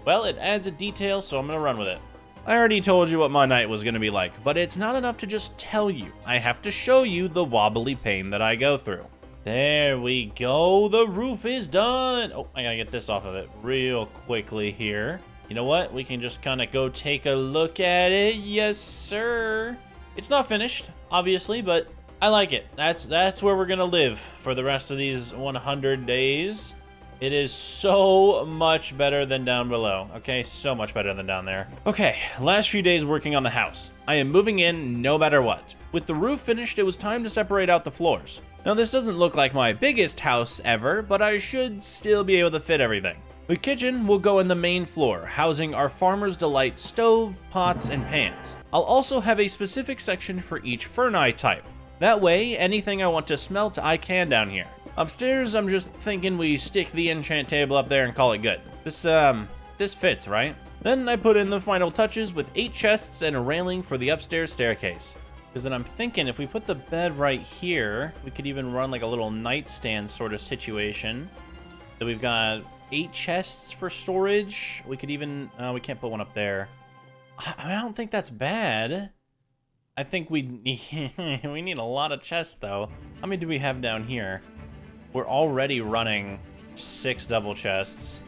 Well, it adds a detail, so I'm gonna run with it. I already told you what my night was gonna be like, but it's not enough to just tell you. I have to show you the wobbly pain that I go through. There we go, the roof is done. Oh, I gotta get this off of it real quickly here. You know what? We can just kind of go take a look at it. Yes, sir. It's not finished, obviously, but I like it. That's where we're gonna live for the rest of these 100 days. It is so much better than down below, okay? So much better than down there. Okay, last few days working on the house. I am moving in no matter what. With the roof finished, it was time to separate out the floors. Now, this doesn't look like my biggest house ever, but I should still be able to fit everything. The kitchen will go in the main floor, housing our Farmer's Delight stove, pots, and pans. I'll also have a specific section for each furnace type. That way, anything I want to smelt, I can down here. Upstairs, I'm just thinking we stick the enchant table up there and call it good. This fits, right? Then I put in the final touches with 8 chests and a railing for the upstairs staircase. Because then I'm thinking if we put the bed right here, we could even run like a little nightstand sort of situation. So we've got 8 chests for storage. We could even, we can't put one up there. I don't think that's bad. I think we need a lot of chests though. How many do we have down here? We're already running 6 double chests.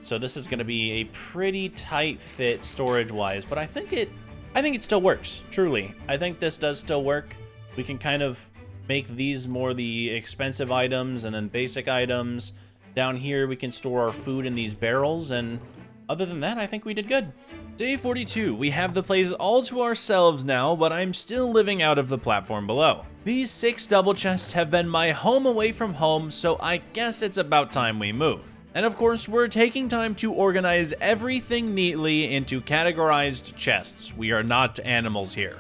So this is gonna be a pretty tight fit storage wise, but I think it still works, truly. I think this does still work. We can kind of make these more the expensive items and then basic items. Down here we can store our food in these barrels, and other than that, I think we did good. Day 42, we have the place all to ourselves now, but I'm still living out of the platform below. These 6 double chests have been my home away from home, so I guess it's about time we move. And of course, we're taking time to organize everything neatly into categorized chests. We are not animals here.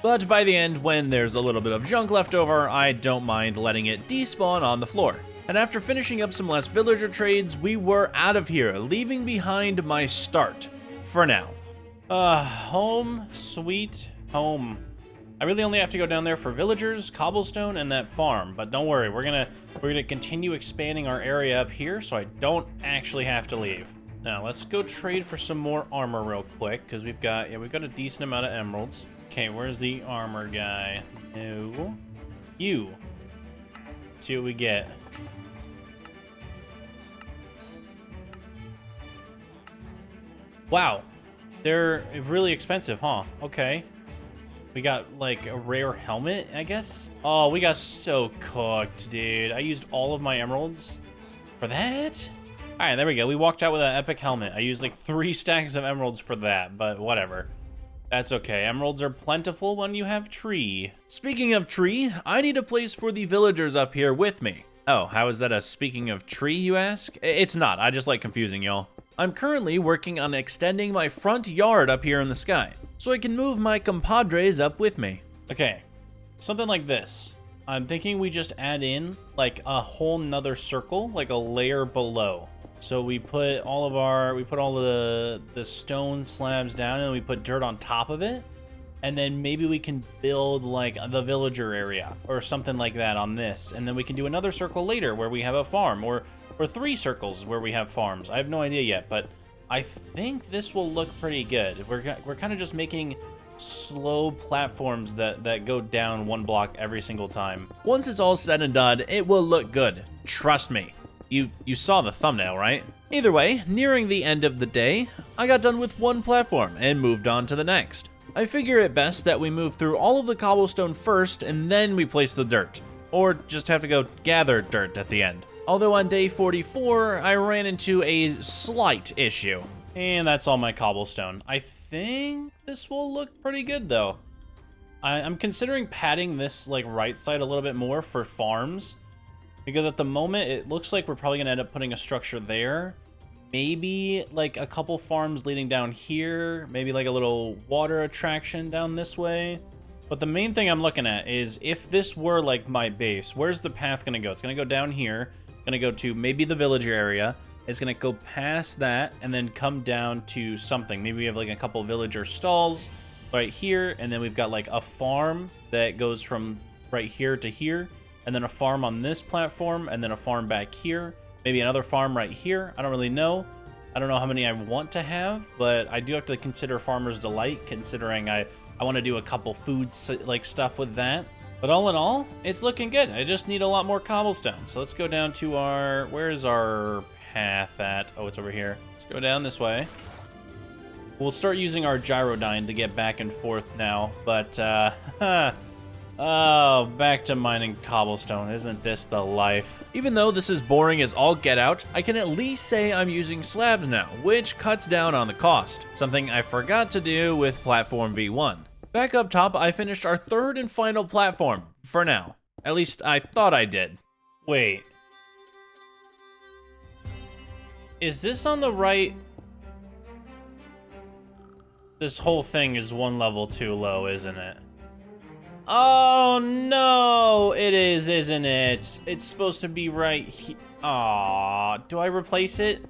But by the end, when there's a little bit of junk left over, I don't mind letting it despawn on the floor. And after finishing up some less villager trades, we were out of here, leaving behind my start. For now. Home sweet home. I really only have to go down there for villagers, cobblestone, and that farm. But don't worry, we're gonna continue expanding our area up here, so I don't actually have to leave. Now let's go trade for some more armor real quick, because we've got a decent amount of emeralds. Okay, where's the armor guy? No, you. Let's see what we get. Wow, they're really expensive, huh? Okay. We got, like, a rare helmet, I guess? Oh, we got so cooked, dude. I used all of my emeralds for that? All right, there we go. We walked out with an epic helmet. I used, like, 3 stacks of emeralds for that, but whatever. That's okay. Emeralds are plentiful when you have tree. Speaking of tree, I need a place for the villagers up here with me. Oh, how is that a speaking of tree, you ask? It's not. I just like confusing y'all. I'm currently working on extending my front yard up here in the sky, so I can move my compadres up with me. Okay, something like this. I'm thinking we just add in like a whole nother circle, like a layer below. So we put all the stone slabs down and we put dirt on top of it. And then maybe we can build like the villager area or something like that on this. And then we can do another circle later where we have a farm, or 3 circles where we have farms. I have no idea yet, but I think this will look pretty good. We're kind of just making slow platforms that go down 1 block every single time. Once it's all said and done, it will look good. Trust me. You saw the thumbnail, right? Either way, nearing the end of the day, I got done with 1 platform and moved on to the next. I figure it best that we move through all of the cobblestone first and then we place the dirt, or just have to go gather dirt at the end. Although on day 44, I ran into a slight issue. And that's all my cobblestone. I think this will look pretty good though. I'm considering padding this like right side a little bit more for farms, because at the moment it looks like we're probably gonna end up putting a structure there. Maybe like a couple farms leading down here, maybe like a little water attraction down this way. But the main thing I'm looking at is if this were like my base, where's the path gonna go? It's gonna go down here, gonna go to maybe the villager area. It's gonna go past that and then come down to something. Maybe we have like a couple villager stalls right here, and then we've got like a farm that goes from right here to here, and then a farm on this platform, and then a farm back here. Maybe another farm right here. I don't really know. I don't know how many I want to have, but I do have to consider Farmer's Delight, considering I want to do a couple food like stuff with that. But all in all, it's looking good. I just need a lot more cobblestone. So let's go down to our, where's our path at? Oh, it's over here. Let's go down this way. We'll start using our gyrodyne to get back and forth now, but oh, back to mining cobblestone. Isn't this the life? Even though this is boring as all get out, I can at least say I'm using slabs now, which cuts down on the cost. Something I forgot to do with platform V1. Back up top, I finished our 3rd and final platform, for now. At least I thought I did. Wait. Is this on the right? This whole thing is 1 level too low, isn't it? Oh no, it is, isn't it? It's supposed to be right here. Aw, do I replace it?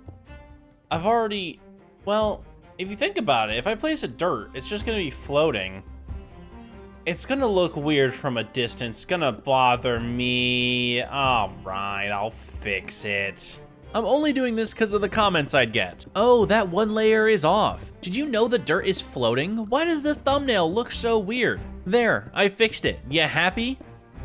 I've already, well, if you think about it, if I place a dirt, it's just gonna be floating. It's gonna look weird from a distance, it's gonna bother me. All right, I'll fix it. I'm only doing this because of the comments I'd get. Oh, that 1 layer is off. Did you know the dirt is floating? Why does this thumbnail look so weird? There, I fixed it. You happy?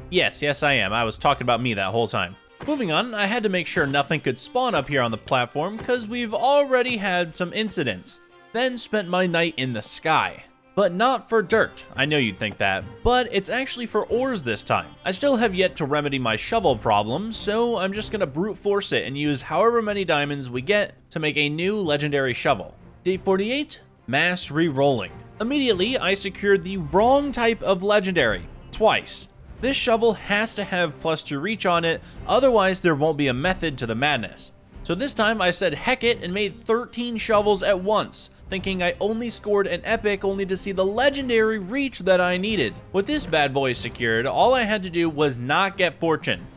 Yes, I am. I was talking about me that whole time. Moving on, I had to make sure nothing could spawn up here on the platform because we've already had some incidents. Then spent my night in the sky. But not for dirt. I know you'd think that, but it's actually for ores this time. I still have yet to remedy my shovel problem, so I'm just gonna brute force it and use however many diamonds we get to make a new legendary shovel. Day 48, mass re-rolling. Immediately, I secured the wrong type of legendary, twice. This shovel has to have +2 reach on it, otherwise there won't be a method to the madness. So this time I said heck it and made 13 shovels at once, thinking I only scored an epic only to see the legendary reach that I needed. With this bad boy secured, all I had to do was not get fortune.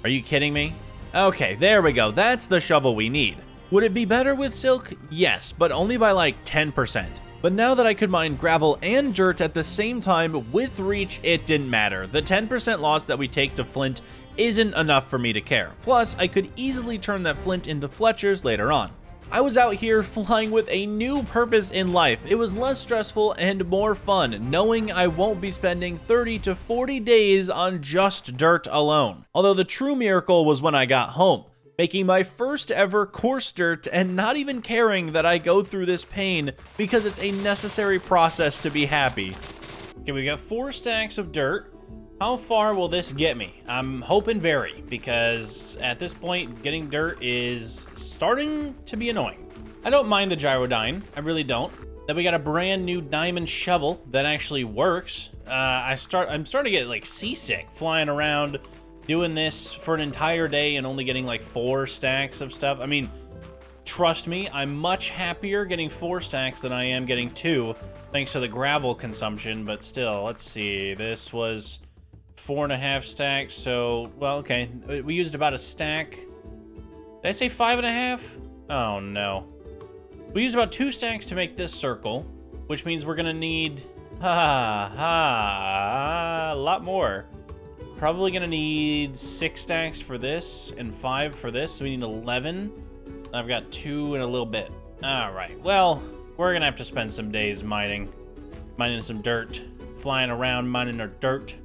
Are you kidding me? Okay, there we go, that's the shovel we need. Would it be better with silk? Yes, but only by like 10%. But now that I could mine gravel and dirt at the same time with reach, it didn't matter. The 10% loss that we take to flint isn't enough for me to care. Plus, I could easily turn that flint into Fletchers later on. I was out here flying with a new purpose in life. It was less stressful and more fun, knowing I won't be spending 30 to 40 days on just dirt alone. Although the true miracle was when I got home, making my first ever coarse dirt and not even caring that I go through this pain because it's a necessary process to be happy. Okay, we got 4 stacks of dirt. How far will this get me? I'm hoping very, because at this point, getting dirt is starting to be annoying. I don't mind the gyrodyne, I really don't. Then we got a brand new diamond shovel that actually works. I'm starting to get like seasick flying around doing this for an entire day and only getting like 4 stacks of stuff. I mean, Trust me, I'm much happier getting 4 stacks than I am getting 2, thanks to the gravel consumption, but still, let's see. This was 4.5 stacks, so, well, okay. We used about a stack. Did I say 5.5? Oh, no. We used about 2 stacks to make this circle, which means we're gonna need, a lot more. Probably gonna need 6 stacks for this and 5 for this, so we need 11. I've got 2 in a little bit. All right, well, we're gonna have to spend some days mining some dirt, flying around, mining our dirt.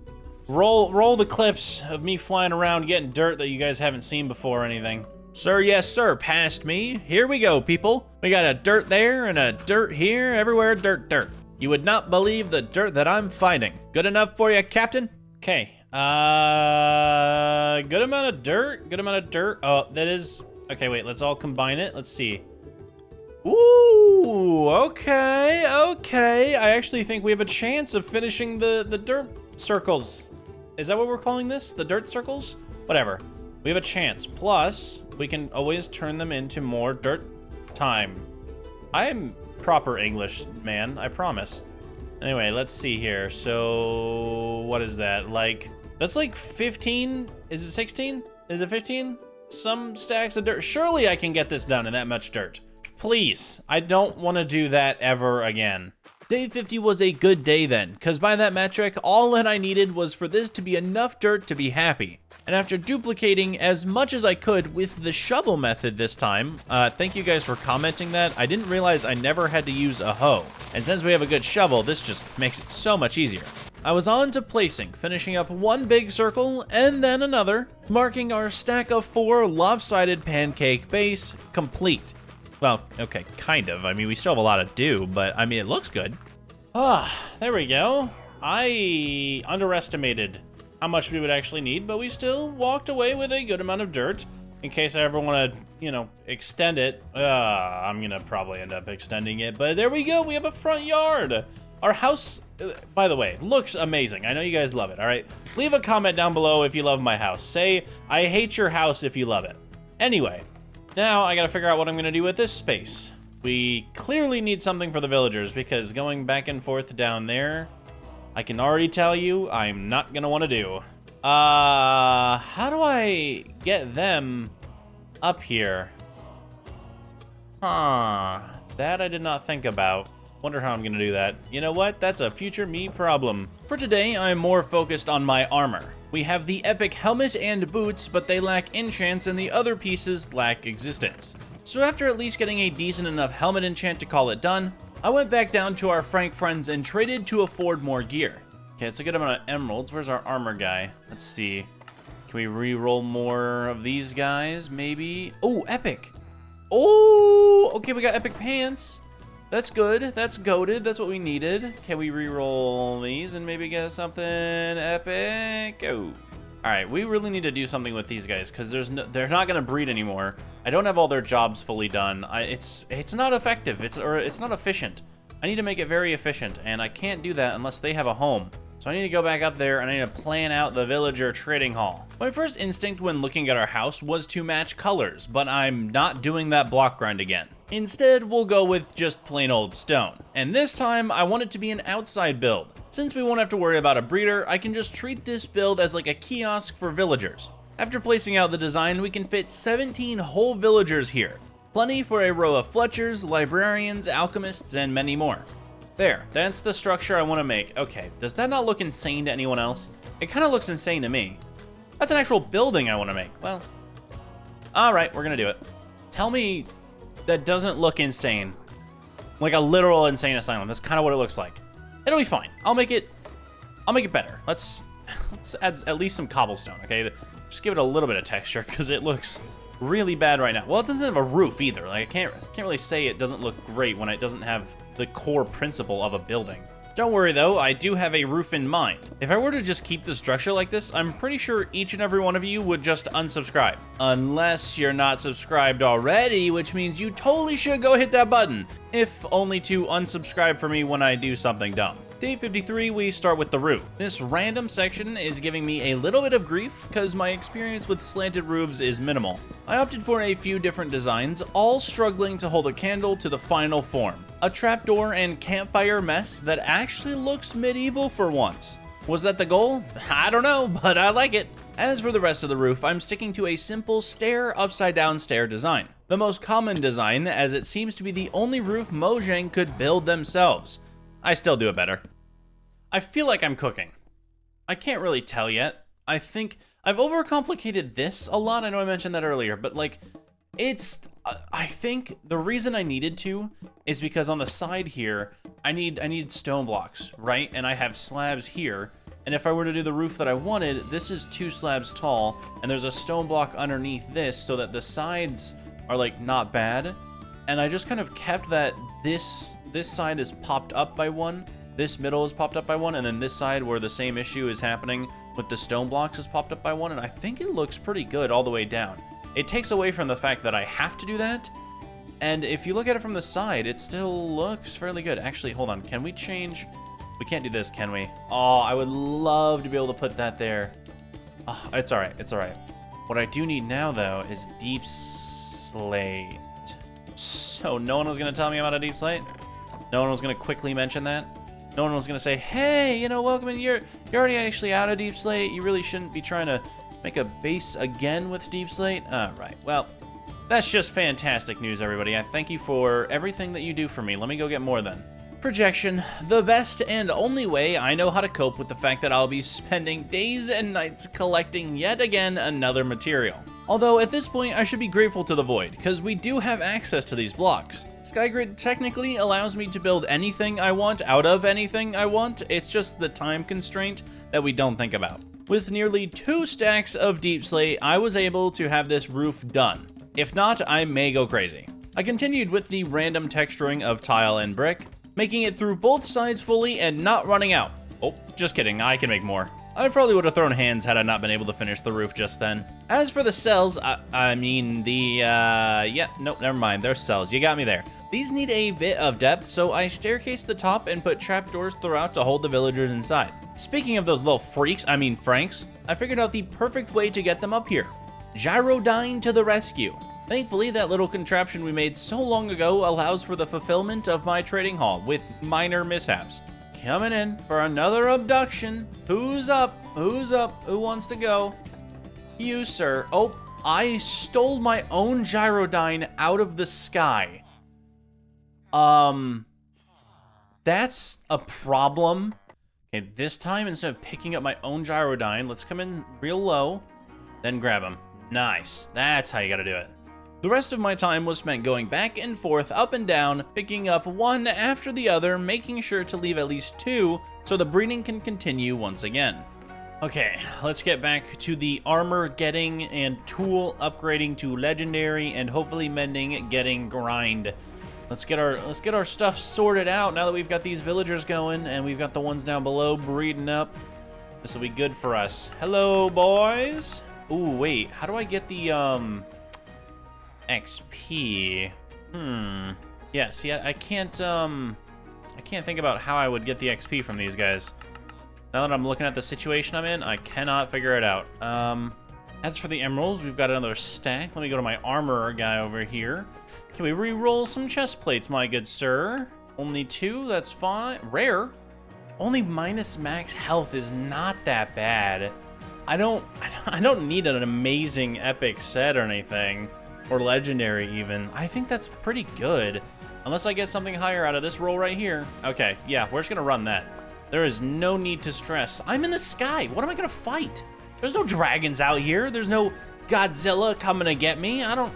Roll the clips of me flying around getting dirt that you guys haven't seen before or anything. Sir, yes, sir, past me. Here we go, people. We got a dirt there and a dirt here, everywhere dirt, dirt. You would not believe the dirt that I'm finding. Good enough for you, Captain? Okay, good amount of dirt, Oh, that is, okay, wait, let's all combine it. Let's see. Ooh, okay. I actually think we have a chance of finishing the dirt circles. Is that what we're calling this? The dirt circles? Whatever. We have a chance. Plus, we can always turn them into more dirt time. I'm proper English, man, I promise. Anyway, let's see here. So, what is that? Like, that's like 15? Is it 16? Is it 15? Some stacks of dirt. Surely I can get this done in that much dirt. Please, I don't want to do that ever again. Day 50 was a good day then, because by that metric, all that I needed was for this to be enough dirt to be happy. And after duplicating as much as I could with the shovel method this time, thank you guys for commenting that. I didn't realize I never had to use a hoe. And since we have a good shovel, this just makes it so much easier. I was on to placing, finishing up one big circle and then another, marking our stack of 4 lopsided pancake base complete. Well, okay, kind of. I mean, we still have a lot to do, but I mean, it looks good. There we go. I underestimated how much we would actually need, but we still walked away with a good amount of dirt. In case I ever want to, you know, extend it. I'm gonna probably end up extending it, but there we go. We have a front yard. Our house, by the way, looks amazing. I know you guys love it, all right? Leave a comment down below if you love my house. Say, I hate your house if you love it. Anyway. Now, I gotta figure out what I'm gonna do with this space. We clearly need something for the villagers, because going back and forth down there, I can already tell you, I'm not gonna wanna do. How do I get them up here? That I did not think about. Wonder how I'm gonna do that. You know what? That's a future me problem. For today, I'm more focused on my armor. We have the epic helmet and boots, but they lack enchants and the other pieces lack existence. So after at least getting a decent enough helmet enchant to call it done, I went back down to our Frank friends and traded to afford more gear. Okay, it's a good amount of emeralds. Where's our armor guy? Let's see. Can we re-roll more of these guys, maybe? Oh, epic. Oh, okay, we got epic pants. That's good. That's goated. That's what we needed. Can we re-roll these and maybe get something epic? Oh. All right, we really need to do something with these guys because they're not gonna breed anymore. I don't have all their jobs fully done. It's not effective. It's not efficient. I need to make it very efficient, and I can't do that unless they have a home. So I need to go back up there and I need to plan out the villager trading hall. My first instinct when looking at our house was to match colors, but I'm not doing that block grind again. Instead, we'll go with just plain old stone. And this time, I want it to be an outside build. Since we won't have to worry about a breeder, I can just treat this build as like a kiosk for villagers. After placing out the design, we can fit 17 whole villagers here. Plenty for a row of Fletchers, librarians, alchemists, and many more. There, that's the structure I want to make. Okay, does that not look insane to anyone else? It kind of looks insane to me. That's an actual building I want to make. Well, all right, we're gonna do it. Tell me that doesn't look insane. Like a literal insane asylum. That's kind of what it looks like. It'll be fine. I'll make it better. Let's add at least some cobblestone, okay? Just give it a little bit of texture because it looks really bad right now. Well, it doesn't have a roof either. Like I can't really say it doesn't look great when it doesn't have the core principle of a building. Don't worry though, I do have a roof in mind. If I were to just keep the structure like this, I'm pretty sure each and every one of you would just unsubscribe. Unless you're not subscribed already, which means you totally should go hit that button, if only to unsubscribe for me when I do something dumb. Day 53, we start with the roof. This random section is giving me a little bit of grief because my experience with slanted roofs is minimal. I opted for a few different designs, all struggling to hold a candle to the final form. A trapdoor and campfire mess that actually looks medieval for once. Was that the goal? I don't know, but I like it. As for the rest of the roof, I'm sticking to a simple stair upside down stair design. The most common design, as it seems to be the only roof Mojang could build themselves. I still do it better. I feel like I'm cooking. I can't really tell yet. I think I've overcomplicated this a lot. I know I mentioned that earlier, but like, I think the reason I needed to is because on the side here, I need stone blocks, right? And I have slabs here. And if I were to do the roof that I wanted, this is 2 slabs tall, and there's a stone block underneath this so that the sides are like not bad. And I just kind of kept that this side is popped up by 1, this middle is popped up by 1, and then this side where the same issue is happening with the stone blocks is popped up by 1, and I think it looks pretty good all the way down. It takes away from the fact that I have to do that, and if you look at it from the side, it still looks fairly good. Actually, hold on, can we change? We can't do this, can we? Oh, I would love to be able to put that there. Oh, it's all right, it's all right. What I do need now, though, is deep slate. So no one was going to tell me about a deep slate? No one was going to quickly mention that? No one was going to say, hey, you know, Welcomintv, you're already actually out of deep slate. You really shouldn't be trying to make a base again with deep slate? All right, well, that's just fantastic news, everybody. I thank you for everything that you do for me. Let me go get more then. Projection, the best and only way I know how to cope with the fact that I'll be spending days and nights collecting yet again another material. Although at this point I should be grateful to the Void, because we do have access to these blocks. Skygrid technically allows me to build anything I want out of anything I want, it's just the time constraint that we don't think about. With nearly 2 stacks of deep slate, I was able to have this roof done. If not, I may go crazy. I continued with the random texturing of tile and brick, making it through both sides fully and not running out. Oh, just kidding, I can make more. I probably would have thrown hands had I not been able to finish the roof just then. As for the cells, yeah, nope, never mind, they're cells, you got me there. These need a bit of depth, so I staircased the top and put trapdoors throughout to hold the villagers inside. Speaking of those little Franks, I figured out the perfect way to get them up here. Gyrodyne to the rescue. Thankfully, that little contraption we made so long ago allows for the fulfillment of my trading hall with minor mishaps. Coming in for another abduction. Who's up? Who's up? Who wants to go? You, sir. Oh, I stole my own Gyrodyne out of the sky. That's a problem. Okay, this time, instead of picking up my own Gyrodyne, let's come in real low, then grab him. Nice. That's how you gotta do it. The rest of my time was spent going back and forth, up and down, picking up one after the other, making sure to leave at least 2 so the breeding can continue once again. Okay, let's get back to the armor getting and tool upgrading to legendary and hopefully mending getting grind. Let's get our stuff sorted out now that we've got these villagers going and we've got the ones down below breeding up. This will be good for us. Hello, boys. Ooh, wait, how do I get the XP? Yeah, see, I can't think about how I would get the XP from these guys. Now that I'm looking at the situation I'm in, I cannot figure it out. As for the emeralds, we've got another stack. Let me go to my armor guy over here. Can we re-roll some chest plates, my good sir? Only 2, that's fine. Rare. Only minus max health is not that bad. I don't need an amazing epic set or anything. Or legendary even. I think that's pretty good. Unless I get something higher out of this roll right here. Okay, yeah, we're just gonna run that. There is no need to stress. I'm in the sky. What am I gonna fight? There's no dragons out here. There's no Godzilla coming to get me. I don't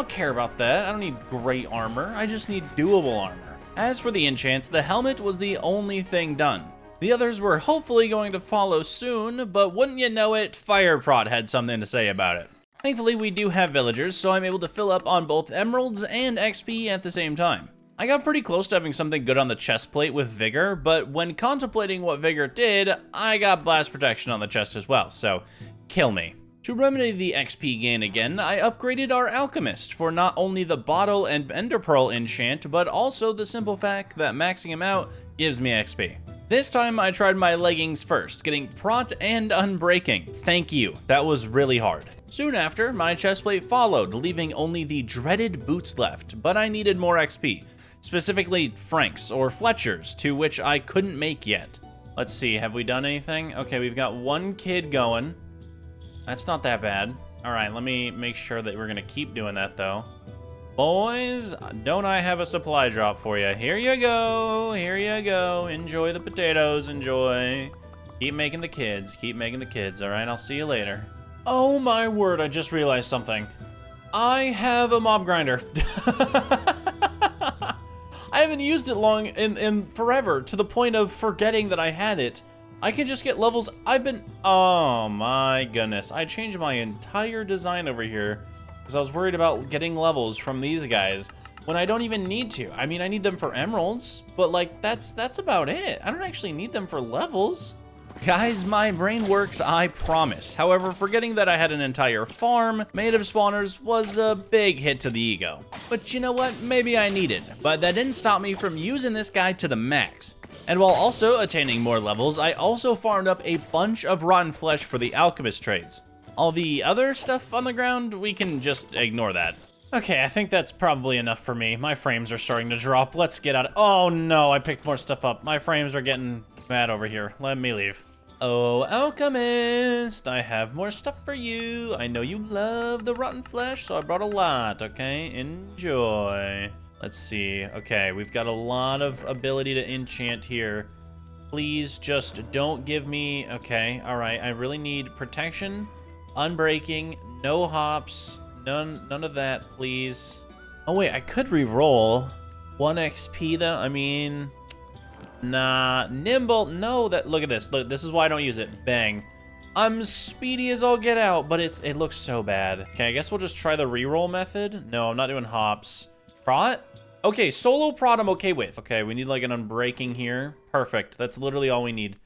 care about that. I don't need great armor. I just need doable armor. As for the enchants, the helmet was the only thing done. The others were hopefully going to follow soon, but wouldn't you know it, Fireprot had something to say about it. Thankfully, we do have villagers, so I'm able to fill up on both emeralds and XP at the same time. I got pretty close to having something good on the chest plate with Vigor, but when contemplating what Vigor did, I got blast protection on the chest as well, so kill me. To remedy the XP gain again, I upgraded our Alchemist for not only the Bottle and Ender Pearl enchant, but also the simple fact that maxing him out gives me XP. This time I tried my leggings first, getting prot and unbreaking. Thank you, that was really hard. Soon after, my chestplate followed, leaving only the dreaded boots left, but I needed more XP, specifically Frank's or Fletcher's, to which I couldn't make yet. Let's see, have we done anything? Okay, we've got one kid going. That's not that bad. All right, let me make sure that we're gonna keep doing that though. Boys, don't I have a supply drop for you? Here you go, here you go. Enjoy the potatoes, enjoy. Keep making the kids, all right? I'll see you later. Oh my word, I just realized something. I have a mob grinder. I haven't used it long in forever, to the point of forgetting that I had it. I can just get levels. Oh my goodness. I changed my entire design over here because I was worried about getting levels from these guys when I don't even need to. I mean, I need them for emeralds, but like that's about it. I don't actually need them for levels. Guys, my brain works, I promise. However, forgetting that I had an entire farm made of spawners was a big hit to the ego. But you know what? Maybe I need it. But that didn't stop me from using this guy to the max. And while also attaining more levels, I also farmed up a bunch of rotten flesh for the alchemist trades. All the other stuff on the ground, we can just ignore that. Okay, I think that's probably enough for me. My frames are starting to drop. Let's get out of— oh no, I picked more stuff up. My frames are getting bad over here. Let me leave. Oh, alchemist, I have more stuff for you. I know you love the rotten flesh, so I brought a lot, okay? Enjoy. Let's see. Okay, we've got a lot of ability to enchant here. Please just don't give me— okay, all right. I really need protection, unbreaking, no hops, none of that, please. Oh wait, I could re-roll 1 XP though. I mean, nah, nimble. No, look at this. Look, this is why I don't use it. Bang. I'm speedy as all get out, but it looks so bad. Okay, I guess we'll just try the re-roll method. No, I'm not doing hops. Prot? Okay, solo prot I'm okay with. Okay, we need like an unbreaking here. Perfect. That's literally all we need.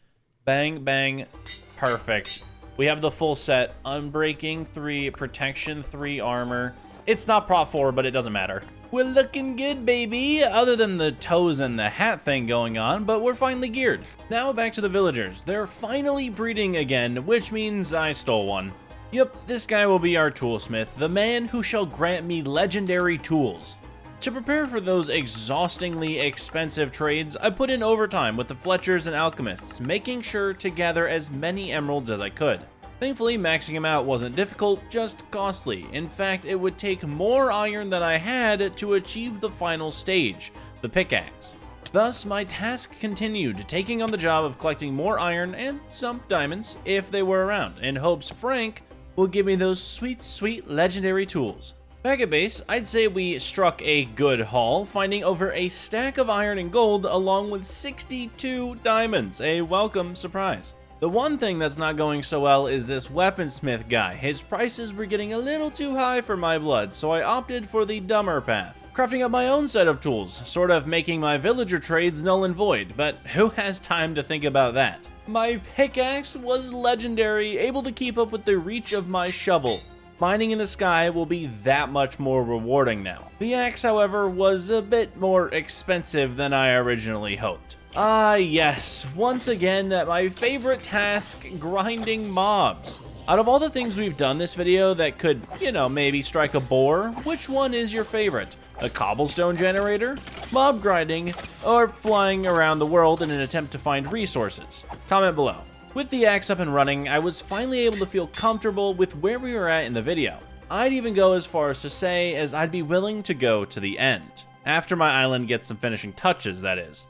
Bang, bang. Perfect. We have the full set. Unbreaking 3, protection 3, armor. It's not prot 4, but it doesn't matter. We're looking good, baby. Other than the toes and the hat thing going on, but we're finally geared. Now back to the villagers. They're finally breeding again, which means I stole one. Yep, this guy will be our toolsmith, the man who shall grant me legendary tools. To prepare for those exhaustingly expensive trades, I put in overtime with the Fletchers and alchemists, making sure to gather as many emeralds as I could. Thankfully, maxing them out wasn't difficult, just costly. In fact, it would take more iron than I had to achieve the final stage, the pickaxe. Thus, my task continued, taking on the job of collecting more iron and some diamonds, if they were around, in hopes Frank will give me those sweet, sweet legendary tools. Back at base, I'd say we struck a good haul, finding over a stack of iron and gold along with 62 diamonds, a welcome surprise. The one thing that's not going so well is this weaponsmith guy. His prices were getting a little too high for my blood, so I opted for the dumber path, crafting up my own set of tools, sort of making my villager trades null and void, but who has time to think about that? My pickaxe was legendary, able to keep up with the reach of my shovel. Mining in the sky will be that much more rewarding now. The axe, however, was a bit more expensive than I originally hoped. Ah yes, once again, my favorite task, grinding mobs. Out of all the things we've done this video that could, you know, maybe strike a bore, which one is your favorite? A cobblestone generator, mob grinding, or flying around the world in an attempt to find resources? Comment below. With the axe up and running, I was finally able to feel comfortable with where we were at in the video. I'd even go as far as to say as I'd be willing to go to the end. After my island gets some finishing touches, that is.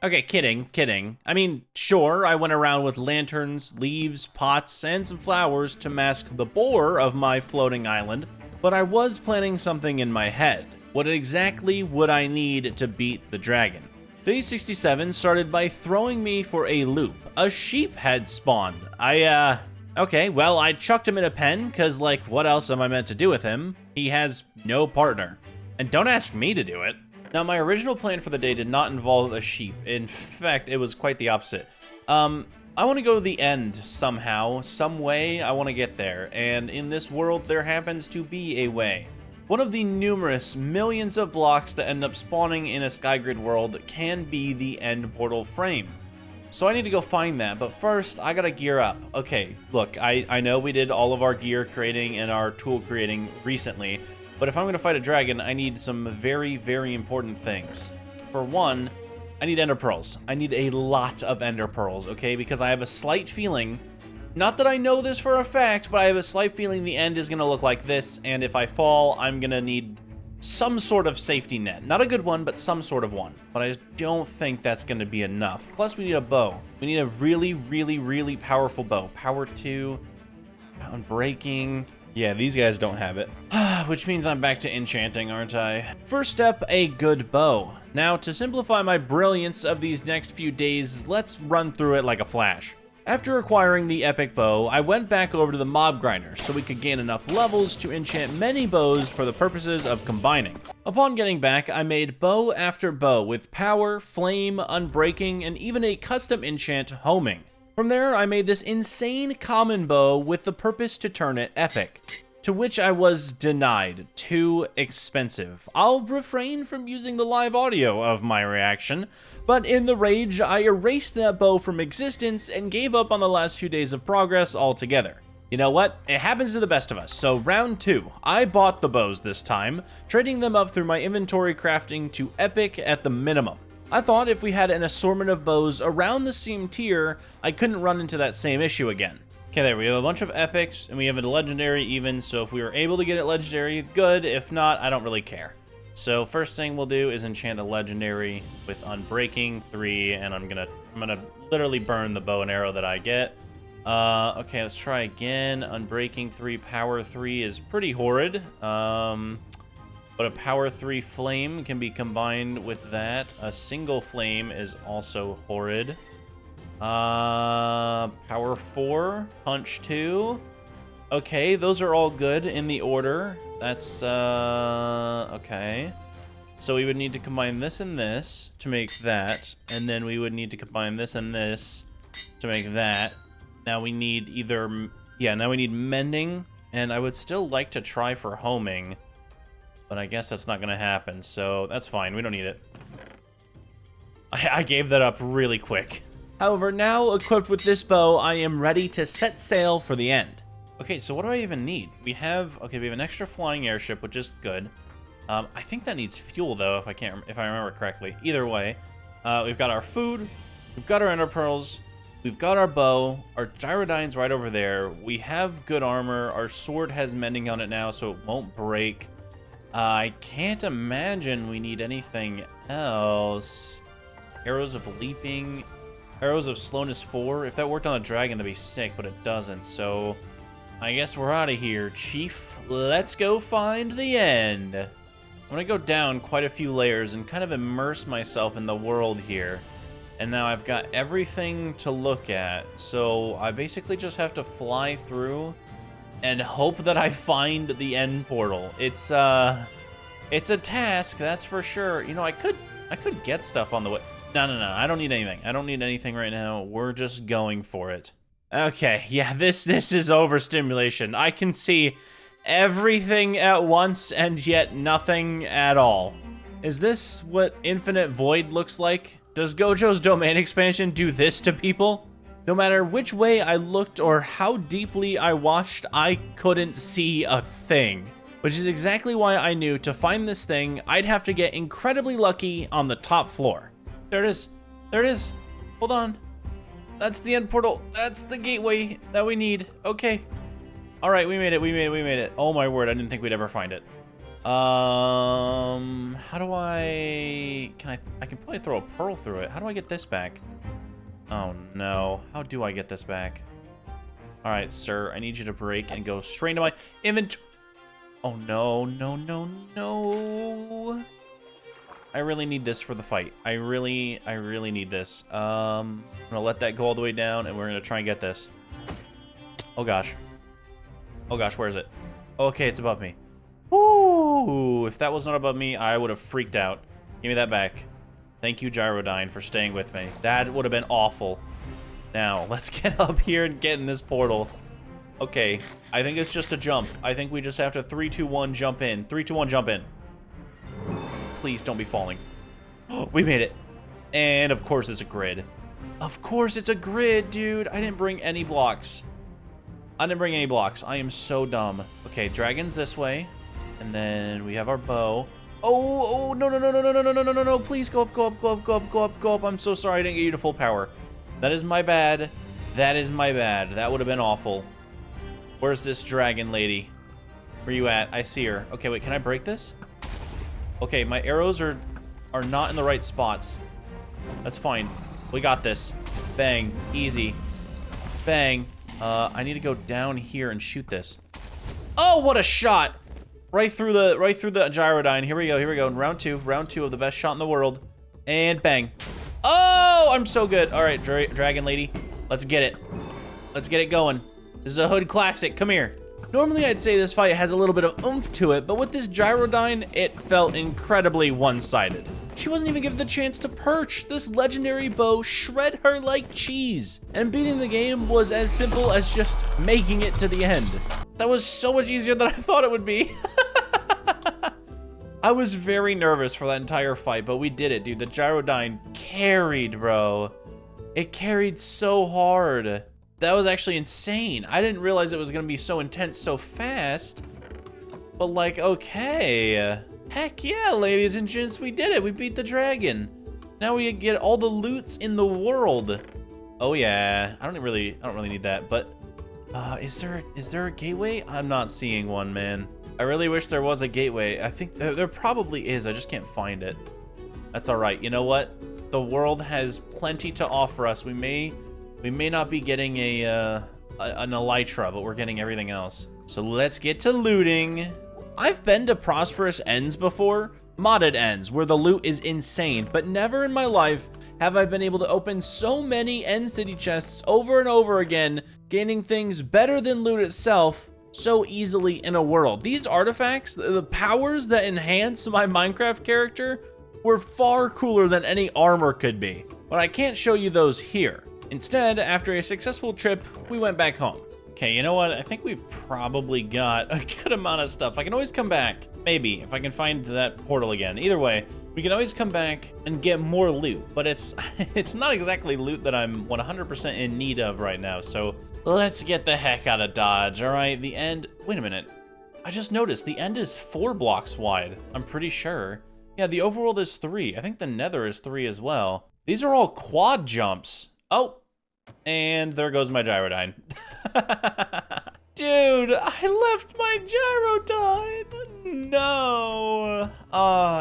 Okay, kidding. I mean, sure, I went around with lanterns, leaves, pots, and some flowers to mask the bore of my floating island, but I was planning something in my head. What exactly would I need to beat the dragon? Day 67 started by throwing me for a loop. A sheep had spawned. Okay, well, I chucked him in a pen, because, like, what else am I meant to do with him? He has no partner. And don't ask me to do it. Now, my original plan for the day did not involve a sheep. In fact, it was quite the opposite. I want to go to the end somehow, some way. I want to get there. And in this world, there happens to be a way. One of the numerous millions of blocks that end up spawning in a Skygrid world can be the end portal frame. So I need to go find that, but first I gotta gear up. Okay, look, I know we did all of our gear creating and our tool creating recently, but if I'm gonna fight a dragon, I need some very, very important things. For one, I need ender pearls. I need a lot of ender pearls, okay? Because I have a slight feeling, not that I know this for a fact, but I have a slight feeling the end is gonna look like this, and if I fall, I'm gonna need some sort of safety net. Not a good one, but some sort of one. But I don't think that's going to be enough. Plus, we need a bow. We need a really, really, really powerful bow. Power 2, unbreaking. Yeah, these guys don't have it. Which means I'm back to enchanting, aren't I? First step, a good bow. Now, to simplify my brilliance of these next few days, let's run through it like a flash. After acquiring the epic bow, I went back over to the mob grinder so we could gain enough levels to enchant many bows for the purposes of combining. Upon getting back, I made bow after bow with power, flame, unbreaking, and even a custom enchant homing. From there, I made this insane common bow with the purpose to turn it epic. To which I was denied. Too expensive. I'll refrain from using the live audio of my reaction, but in the rage, I erased that bow from existence and gave up on the last few days of progress altogether. You know what? It happens to the best of us. So round 2, I bought the bows this time, trading them up through my inventory crafting to epic at the minimum. I thought if we had an assortment of bows around the same tier, I couldn't run into that same issue again. Okay, there, we have a bunch of epics, and we have a legendary even, so if we were able to get it legendary, good. If not, I don't really care. So first thing we'll do is enchant the legendary with unbreaking 3, and I'm gonna literally burn the bow and arrow that I get. Okay, let's try again. Unbreaking 3, power 3 is pretty horrid. But a power 3 flame can be combined with that. A single flame is also horrid. Power 4, punch 2. Okay, those are all good in the order. That's, okay. So we would need to combine this and this to make that, and then we would need to combine this and this to make that. Now we need either, yeah, now we need mending, and I would still like to try for homing, but I guess that's not gonna happen, so that's fine, we don't need it. I gave that up really quick. However, now equipped with this bow, I am ready to set sail for the end. Okay, so what do I even need? We have an extra flying airship, which is good. I think that needs fuel though, if I remember correctly. Either way, we've got our food, we've got our ender pearls, we've got our bow, our gyrodyne's right over there. We have good armor. Our sword has mending on it now, so it won't break. I can't imagine we need anything else. Arrows of leaping. Arrows of slowness 4. If that worked on a dragon, that'd be sick, but it doesn't. So I guess we're out of here, Chief. Let's go find the end. I'm gonna go down quite a few layers and kind of immerse myself in the world here. And now I've got everything to look at. So I basically just have to fly through and hope that I find the end portal. It's a task, that's for sure. You know, I could get stuff on the way. No, I don't need anything. I don't need anything right now. We're just going for it. Okay, yeah, this is overstimulation. I can see everything at once and yet nothing at all. Is this what Infinite Void looks like? Does Gojo's domain expansion do this to people? No matter which way I looked or how deeply I watched, I couldn't see a thing. Which is exactly why I knew to find this thing, I'd have to get incredibly lucky on the top floor. There it is. There it is. Hold on. That's the end portal. That's the gateway that we need. Okay. All right, we made it. We made it. Oh my word, I didn't think we'd ever find it. How do I can probably throw a pearl through it. How do I get this back? Oh no. How do I get this back? All right, sir, I need you to break and go straight into my inventory. Oh no. I really need this for the fight. I really need this. I'm gonna let that go all the way down, and we're gonna try and get this. Oh gosh. Oh gosh, where is it? Okay, it's above me. Woo! If that was not above me, I would have freaked out. Give me that back. Thank you, Gyrodyne, for staying with me. That would have been awful. Now, let's get up here and get in this portal. Okay, I think it's just a jump. I think we just have to 3, 2, 1, jump in. 3, 2, 1, jump in. Please don't be falling. We made it. And of course it's a grid. Of course, it's a grid, dude. I didn't bring any blocks. I am so dumb. Okay, dragons this way. And then we have our bow. Oh, no, no, no, no, no, no, no, no, no, no. Please go up, go up, go up, go up, go up, go up. I'm so sorry I didn't get you to full power. That is my bad. That is my bad. That would have been awful. Where's this dragon lady? Where you at? I see her. Okay, wait, can I break this? Okay, my arrows are not in the right spots. That's fine. We got this. Bang. Easy. Bang. I need to go down here and shoot this. Oh, what a shot! Right through the gyrodyne. Here we go. Here we go. In round two of the best shot in the world. And bang. Oh, I'm so good. All right, dragon lady. Let's get it. Let's get it going. This is a hood classic. Come here. Normally, I'd say this fight has a little bit of oomph to it, but with this gyrodyne, it felt incredibly one-sided. She wasn't even given the chance to perch. This legendary bow shred her like cheese. And beating the game was as simple as just making it to the end. That was so much easier than I thought it would be. I was very nervous for that entire fight, but we did it, dude. The gyrodyne carried, bro. It carried so hard. That was actually insane. I didn't realize it was gonna be so intense so fast. But like, okay. Heck yeah, ladies and gents, we did it. We beat the dragon. Now we get all the loots in the world. Oh yeah, I don't really need that, but is there a gateway? I'm not seeing one, man. I really wish there was a gateway. I think there probably is. I just can't find it. That's all right. You know what? The world has plenty to offer us. We may not be getting an elytra, but we're getting everything else. So let's get to looting. I've been to prosperous ends before, modded ends, where the loot is insane, but never in my life have I been able to open so many end city chests over and over again, gaining things better than loot itself so easily in a world. These artifacts, the powers that enhance my Minecraft character, were far cooler than any armor could be, but I can't show you those here. Instead, after a successful trip, we went back home. Okay, you know what? I think we've probably got a good amount of stuff. I can always come back, maybe, if I can find that portal again. Either way, we can always come back and get more loot, but it's not exactly loot that I'm 100% in need of right now, so let's get the heck out of Dodge, all right? The end, wait a minute. I just noticed the end is 4 blocks wide, I'm pretty sure. Yeah, the overworld is 3. I think the nether is 3 as well. These are all quad jumps. Oh, and there goes my gyrodyne. Dude, I left my gyrodyne. No.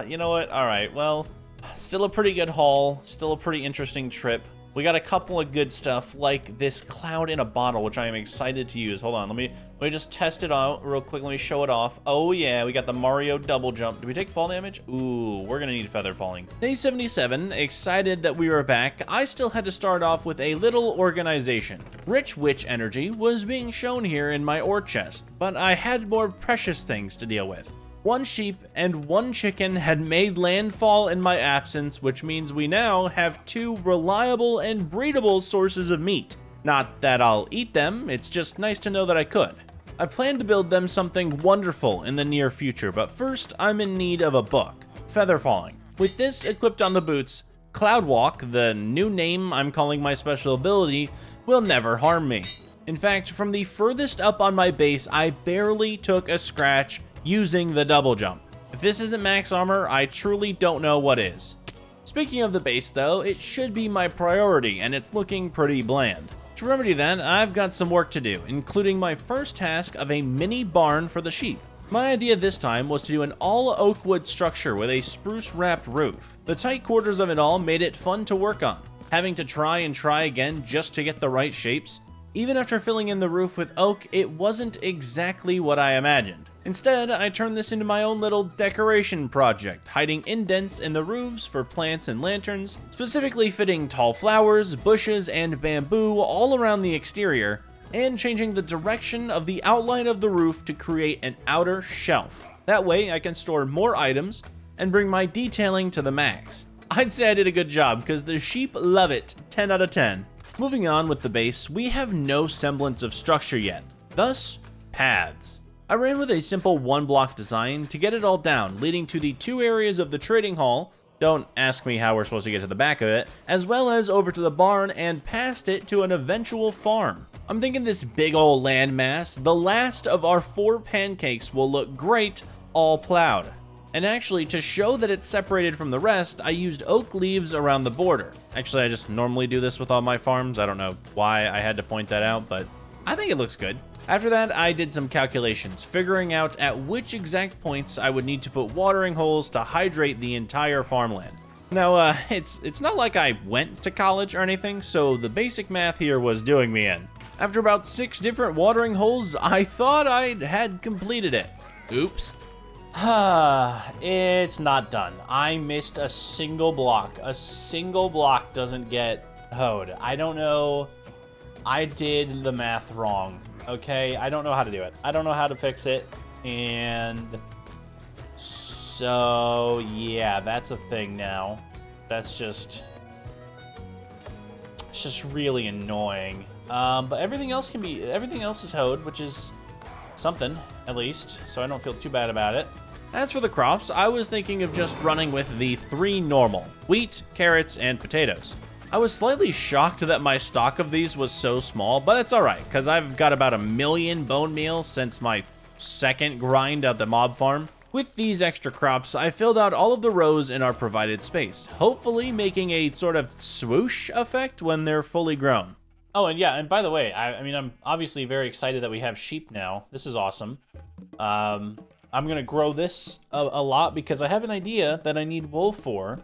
You know what? All right, well, still a pretty good haul. Still a pretty interesting trip. We got a couple of good stuff, like this cloud in a bottle, which I am excited to use. Hold on, let me just test it out real quick. Let me show it off. Oh yeah, we got the Mario double jump. Do we take fall damage? Ooh, we're gonna need feather falling. Day 77, excited that we were back. I still had to start off with a little organization. Rich witch energy was being shown here in my ore chest, but I had more precious things to deal with. 1 sheep and 1 chicken had made landfall in my absence, which means we now have 2 reliable and breedable sources of meat. Not that I'll eat them, it's just nice to know that I could. I plan to build them something wonderful in the near future, but first I'm in need of a book, Feather Falling. With this equipped on the boots, Cloud Walk, the new name I'm calling my special ability, will never harm me. In fact, from the furthest up on my base, I barely took a scratch using the double jump. If this isn't max armor, I truly don't know what is. Speaking of the base though, it should be my priority and it's looking pretty bland. To remedy that, I've got some work to do, including my first task of a mini barn for the sheep. My idea this time was to do an all oak wood structure with a spruce wrapped roof. The tight quarters of it all made it fun to work on, having to try and try again just to get the right shapes. Even after filling in the roof with oak, it wasn't exactly what I imagined. Instead, I turned this into my own little decoration project, hiding indents in the roofs for plants and lanterns, specifically fitting tall flowers, bushes, and bamboo all around the exterior, and changing the direction of the outline of the roof to create an outer shelf. That way, I can store more items and bring my detailing to the max. I'd say I did a good job, because the sheep love it, 10 out of 10. Moving on with the base, we have no semblance of structure yet, thus, paths. I ran with a simple 1-block design to get it all down, leading to the 2 areas of the trading hall, Don't ask me how we're supposed to get to the back of it, as well as over to the barn and past it to an eventual farm. I'm thinking this big old landmass, the last of our 4 pancakes, will look great all plowed. And actually, to show that it's separated from the rest, I used oak leaves around the border. Actually, I just normally do this with all my farms. I don't know why I had to point that out, but I think it looks good. After that, I did some calculations, figuring out at which exact points I would need to put watering holes to hydrate the entire farmland. Now, it's not like I went to college or anything, so the basic math here was doing me in. After about 6 different watering holes, I thought I had completed it. Oops. It's not done. I missed a single block. A single block doesn't get hoed. I don't know. I did the math wrong. Okay, I don't know how to do it. I don't know how to fix it. And so, yeah, that's a thing now. That's just... It's just really annoying. But everything else is hoed, which is something, at least, so I don't feel too bad about it. As for the crops, I was thinking of just running with the 3 normal: wheat, carrots, and potatoes. I was slightly shocked that my stock of these was so small, but it's alright, because I've got about 1 million bone meal since my 2nd grind at the mob farm. With these extra crops, I filled out all of the rows in our provided space, hopefully making a sort of swoosh effect when they're fully grown. Oh, and yeah, and by the way, I mean, I'm obviously very excited that we have sheep now. This is awesome. I'm gonna grow this a lot because I have an idea that I need wool for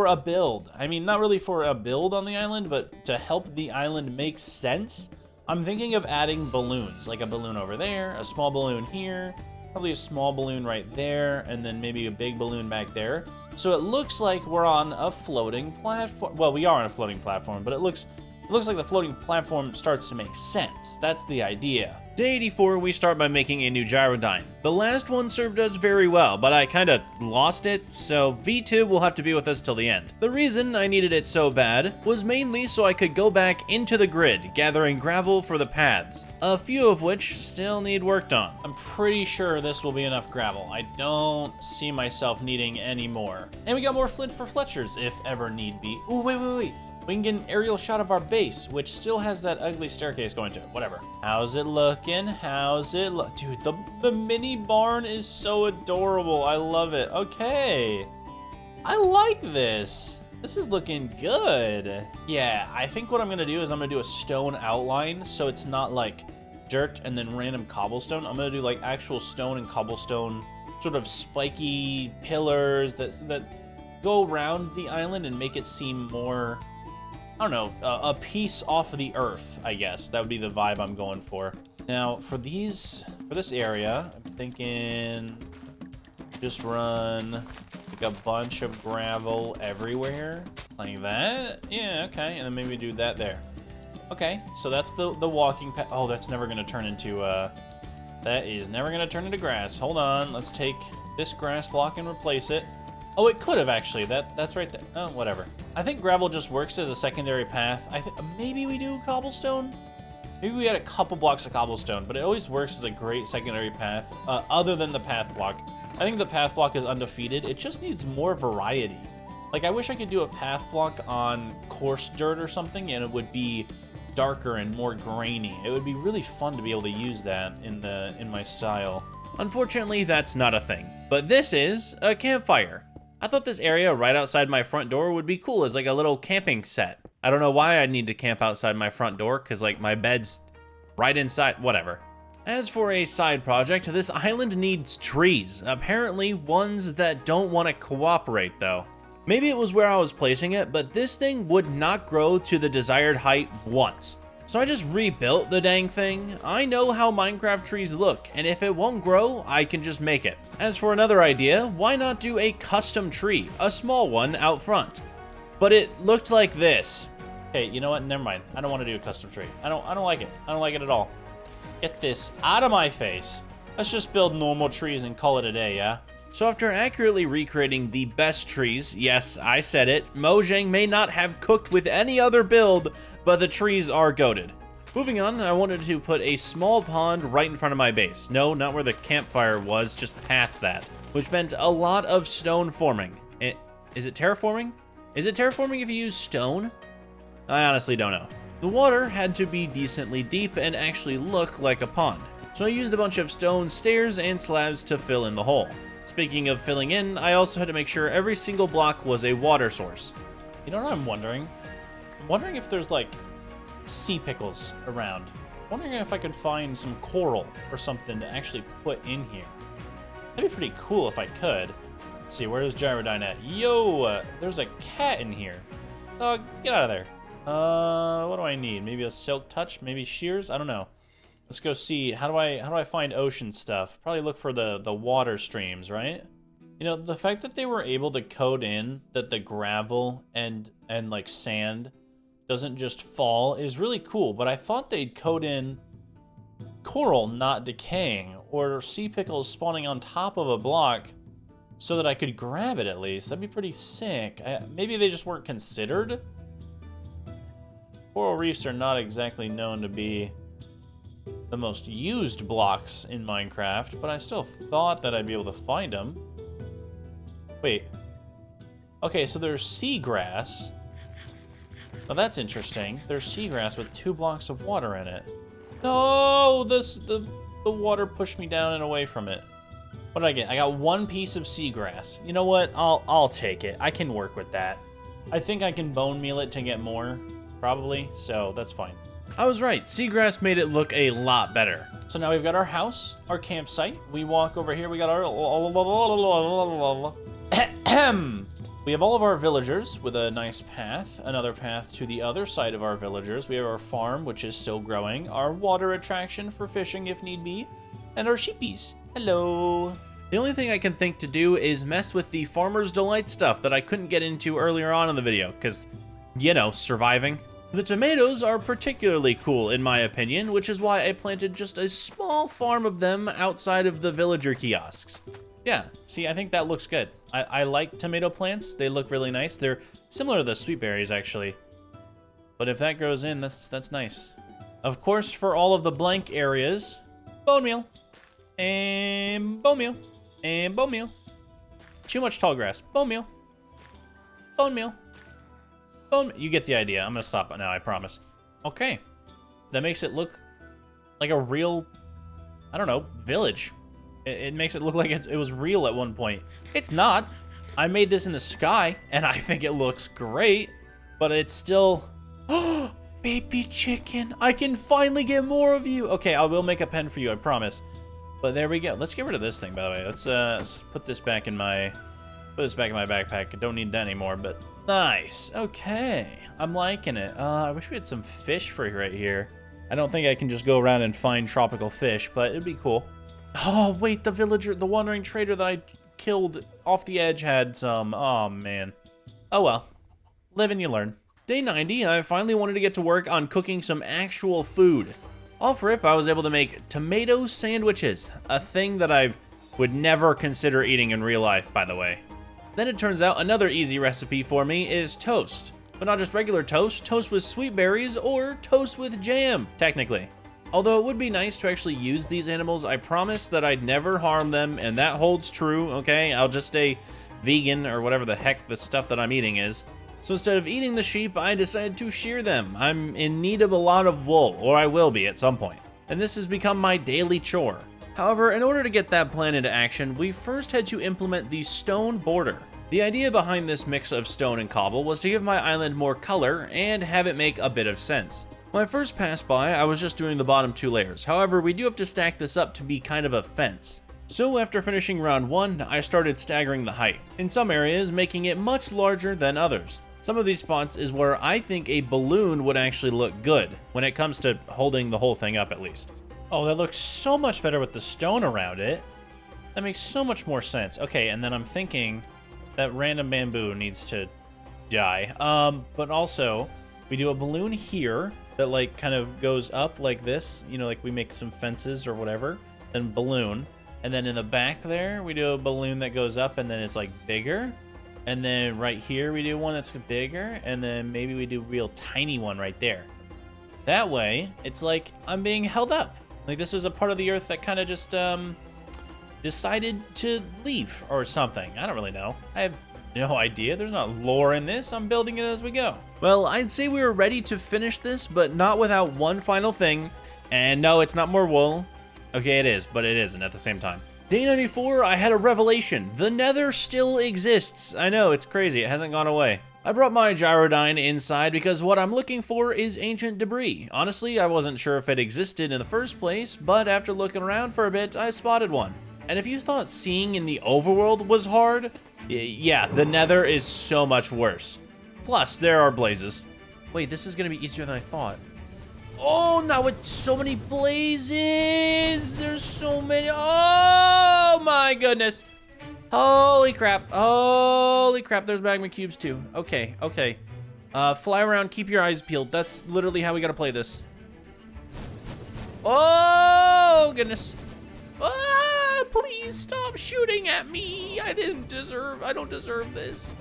a build. I mean, not really for a build on the island, but to help the island make sense. I'm thinking of adding balloons, like a balloon over there, a small balloon here, probably a small balloon right there, and then maybe a big balloon back there. So it looks like we're on a floating platform. Well, we are on a floating platform, but it looks like the floating platform starts to make sense. That's the idea. Day 84, we start by making a new gyrodyne. The last one served us very well, but I kinda lost it, so V2 will have to be with us till the end. The reason I needed it so bad was mainly so I could go back into the grid, gathering gravel for the paths, a few of which still need worked on. I'm pretty sure this will be enough gravel. I don't see myself needing any more. And we got more flint for Fletchers, if ever need be. Ooh, wait. We can get an aerial shot of our base, which still has that ugly staircase going to it. Whatever. How's it looking? How's it look? Dude, the mini barn is so adorable. I love it. Okay. I like this. This is looking good. Yeah, I think what I'm going to do is I'm going to do a stone outline so it's not like dirt and then random cobblestone. I'm going to do like actual stone and cobblestone sort of spiky pillars that go around the island and make it seem more... I don't know, a piece off of the earth, I guess. That would be the vibe I'm going for. Now, for this area, I'm thinking just run like a bunch of gravel everywhere, like that. Yeah, okay, and then maybe do that there. Okay, so that's the walking path. Oh, that's never gonna turn into, that is never gonna turn into grass. Hold on, let's take this grass block and replace it. Oh, it could have actually. That's right there. Oh, whatever. I think gravel just works as a secondary path. Maybe we do cobblestone. Maybe we add a couple blocks of cobblestone, but it always works as a great secondary path. Other than the path block, I think the path block is undefeated. It just needs more variety. Like I wish I could do a path block on coarse dirt or something, and it would be darker and more grainy. It would be really fun to be able to use that in my style. Unfortunately, that's not a thing. But this is a campfire. I thought this area right outside my front door would be cool as like a little camping set. I don't know why I need to camp outside my front door because like my bed's right inside, whatever. As for a side project, this island needs trees. Apparently ones that don't want to cooperate though. Maybe it was where I was placing it, but this thing would not grow to the desired height once. So I just rebuilt the dang thing. I know how Minecraft trees look, and if it won't grow, I can just make it. As for another idea, why not do a custom tree, a small one out front? But it looked like this. Hey, you know what? Never mind. I don't want to do a custom tree. I don't like it. I don't like it at all. Get this out of my face. Let's just build normal trees and call it a day, yeah? So after accurately recreating the best trees, yes, I said it, Mojang may not have cooked with any other build, but the trees are goated. Moving on, I wanted to put a small pond right in front of my base. No, not where the campfire was, just past that, which meant a lot of stone forming. Is it terraforming? Is it terraforming if you use stone? I honestly don't know. The water had to be decently deep and actually look like a pond. So I used a bunch of stone stairs and slabs to fill in the hole. Speaking of filling in, I also had to make sure every single block was a water source. You know what I'm wondering? I'm wondering if there's like sea pickles around. I'm wondering if I could find some coral or something to actually put in here. That'd be pretty cool if I could. Let's see, where's Gyrodyne at? Yo, there's a cat in here. Get out of there. What do I need? Maybe a silk touch? Maybe shears? I don't know. Let's go see. How do I find ocean stuff? Probably look for the water streams, right? You know, the fact that they were able to code in that the gravel and like sand doesn't just fall is really cool, but I thought they'd code in coral not decaying or sea pickles spawning on top of a block so that I could grab it at least. That'd be pretty sick. Maybe they just weren't considered. Coral reefs are not exactly known to be the most used blocks in Minecraft, but I still thought that I'd be able to find them. Wait. Okay, so there's seagrass. Well, that's interesting. There's seagrass with 2 blocks of water in it. No, the water pushed me down and away from it. What did I get? I got 1 piece of seagrass. You know what? I'll take it. I can work with that. I think I can bone meal it to get more, probably, so that's fine. I was right. Seagrass made it look a lot better. So now we've got our house, our campsite. We walk over here. We got our... We have all of our villagers with a nice path. Another path to the other side of our villagers. We have our farm, which is still growing. Our water attraction for fishing if need be. And our sheepies. Hello. The only thing I can think to do is mess with the Farmer's Delight stuff that I couldn't get into earlier on in the video. Because, you know, surviving. The tomatoes are particularly cool in my opinion, which is why I planted just a small farm of them outside of the villager kiosks. Yeah, see, I think that looks good. I like tomato plants. They look really nice. They're similar to the sweet berries, actually. But if that grows in, that's nice. Of course, for all of the blank areas, bone meal. And bone meal. And bone meal. Too much tall grass. Bone meal. Bone meal. You get the idea. I'm gonna stop now, I promise. Okay. That makes it look like a real, I don't know, village. It makes it look like it was real at one point. It's not. I made this in the sky, and I think it looks great, but it's still... Oh, baby chicken. I can finally get more of you. Okay, I will make a pen for you, I promise. But there we go. Let's get rid of this thing, by the way. Let's put this back in my... backpack. I don't need that anymore, but nice. Okay, I'm liking it. I wish we had some fish for right here. I don't think I can just go around and find tropical fish, but it'd be cool. Oh, wait, the villager, the wandering trader that I killed off the edge had some. Oh, man. Oh, well. Live and you learn. Day 90, I finally wanted to get to work on cooking some actual food. Off rip, I was able to make tomato sandwiches, a thing that I would never consider eating in real life, by the way. Then it turns out another easy recipe for me is toast. But not just regular toast, toast with sweet berries, or toast with jam, technically. Although it would be nice to actually use these animals, I promised that I'd never harm them, and that holds true, okay? I'll just stay vegan, or whatever the heck the stuff that I'm eating is. So instead of eating the sheep, I decided to shear them. I'm in need of a lot of wool, or I will be at some point. And this has become my daily chore. However, in order to get that plan into action, we first had to implement the stone border. The idea behind this mix of stone and cobble was to give my island more color and have it make a bit of sense. When I first passed by, I was just doing the bottom 2 layers. However, we do have to stack this up to be kind of a fence. So after finishing round 1, I started staggering the height, in some areas making it much larger than others. Some of these spots is where I think a balloon would actually look good, when it comes to holding the whole thing up at least. Oh, that looks so much better with the stone around it. That makes so much more sense. Okay, and then I'm thinking that random bamboo needs to die. But also, we do a balloon here that like kind of goes up like this, you know, like we make some fences or whatever, then balloon. And then in the back there, we do a balloon that goes up and then it's like bigger. And then right here, we do one that's bigger. And then maybe we do a real tiny one right there. That way, it's like I'm being held up. Like this is a part of the earth that kind of just decided to leave or something. I don't really know. I have No idea. There's not lore in this. I'm building it as we go. Well, I'd say we were ready to finish this, but not without one final thing. And no, it's not more wool. Okay, it is, but it isn't at the same time. Day 94, I had a revelation. The Nether still exists. I know, it's crazy. It hasn't gone away. I brought my gyrodyne inside because what I'm looking for is ancient debris. Honestly, I wasn't sure if it existed in the first place, but after looking around for a bit, I spotted one. And if you thought seeing in the overworld was hard, yeah, the Nether is so much worse. Plus, there are blazes. Wait, this is gonna be easier than I thought. Oh, now it's so many blazes. There's so many. Oh my goodness. Holy crap. Holy crap. There's magma cubes too. Okay, okay. Fly around, keep your eyes peeled. That's literally how we gotta play this. Oh goodness. Ah, please stop shooting at me. I don't deserve this.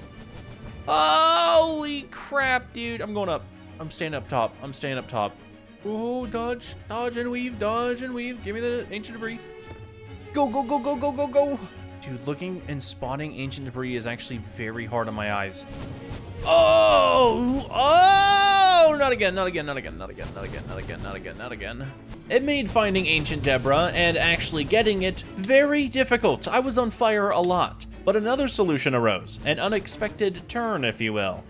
Holy crap, dude. I'm going up. I'm staying up top. I'm staying up top. Oh, dodge, dodge and weave, dodge and weave. Give me the ancient debris. Go, go, go, go, go, go, go. Dude, looking and spotting ancient debris is actually very hard on my eyes. Oh, oh, not again, not again, not again, not again, not again, not again, not again, not again. It made finding ancient Deborah and actually getting it very difficult. I was on fire a lot, but another solution arose. An unexpected turn, if you will.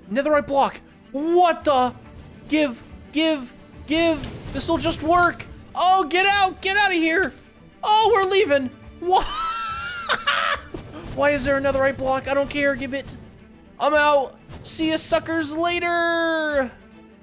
Netherite block. What the? Give. This'll just work. Oh, get out of here. Oh, we're leaving. What? Why is there another netherite block? I don't care, give it. I'm out. See you suckers later.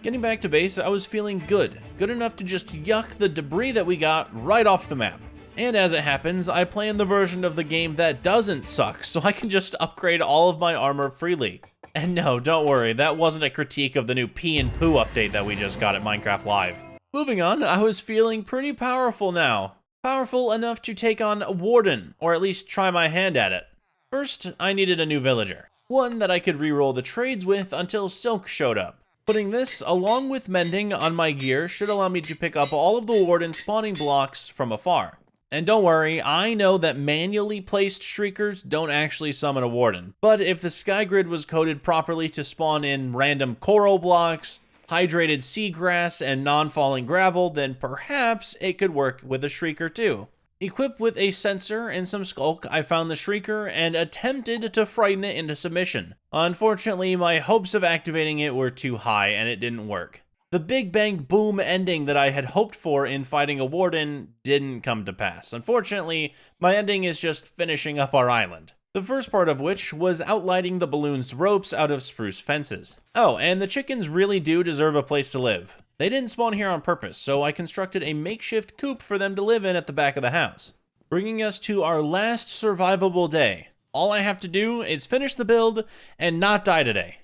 Getting back to base, I was feeling good. Good enough to just yuck the debris that we got right off the map. And as it happens, I play in the version of the game that doesn't suck, so I can just upgrade all of my armor freely. And no, don't worry, that wasn't a critique of the new pee and poo update that we just got at Minecraft Live. Moving on, I was feeling pretty powerful now. Powerful enough to take on Warden, or at least try my hand at it. First, I needed a new villager. One that I could reroll the trades with until Silk showed up. Putting this, along with mending, on my gear should allow me to pick up all of the Warden spawning blocks from afar. And don't worry, I know that manually placed Shriekers don't actually summon a Warden. But if the Skygrid was coded properly to spawn in random coral blocks, hydrated seagrass, and non-falling gravel, then perhaps it could work with a Shrieker too. Equipped with a sensor and some skulk, I found the Shrieker and attempted to frighten it into submission. Unfortunately, my hopes of activating it were too high and it didn't work. The big bang boom ending that I had hoped for in fighting a Warden didn't come to pass. Unfortunately, my ending is just finishing up our island. The first part of which was outlining the balloon's ropes out of spruce fences. Oh, and the chickens really do deserve a place to live. They didn't spawn here on purpose, so I constructed a makeshift coop for them to live in at the back of the house. Bringing us to our last survivable day. All I have to do is finish the build and not die today.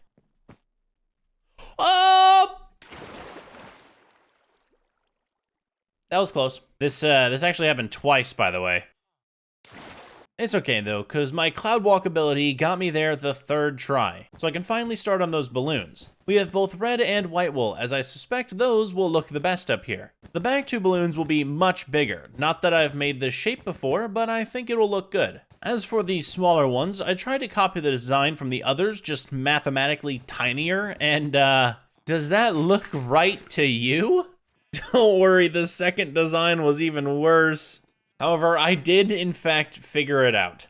Oh! That was close. This actually happened twice, by the way. It's okay though, cause my cloud walk ability got me there the third try, so I can finally start on those balloons. We have both red and white wool, as I suspect those will look the best up here. The back two balloons will be much bigger. Not that I've made this shape before, but I think it will look good. As for these smaller ones, I tried to copy the design from the others, just mathematically tinier, and does that look right to you? Don't worry, the second design was even worse. However, I did, in fact, figure it out.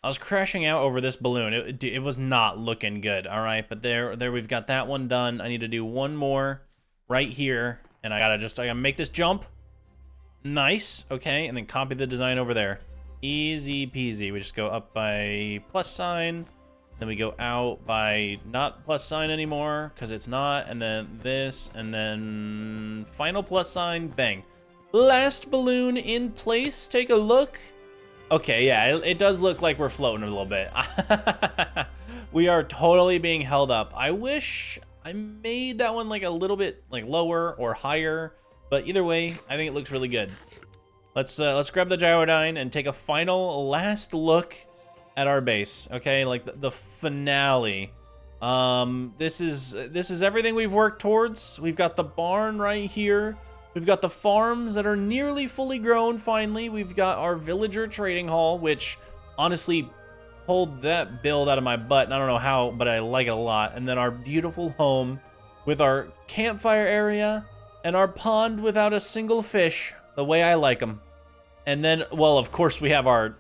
I was crashing out over this balloon. It was not looking good, all right? But there we've got that one done. I need to do one more right here, and I gotta make this jump. Nice, okay, and then copy the design over there. Easy peasy. We just go up by plus sign, then we go out by not plus sign anymore, because it's not, and then this, and then final plus sign, bang. Last balloon in place, take a look. Okay, yeah, it does look like we're floating a little bit. We are totally being held up. I wish I made that one like a little bit like lower or higher, but either way, I think it looks really good. Let's grab the gyrodyne and take a final last look at our base, okay? Like the finale. This is everything we've worked towards. We've got the barn right here. We've got the farms that are nearly fully grown, finally. We've got our villager trading hall, which, honestly, pulled that build out of my butt, and I don't know how, but I like it a lot. And then our beautiful home with our campfire area and our pond without a single fish, the way I like them. And then, well, of course, we have our,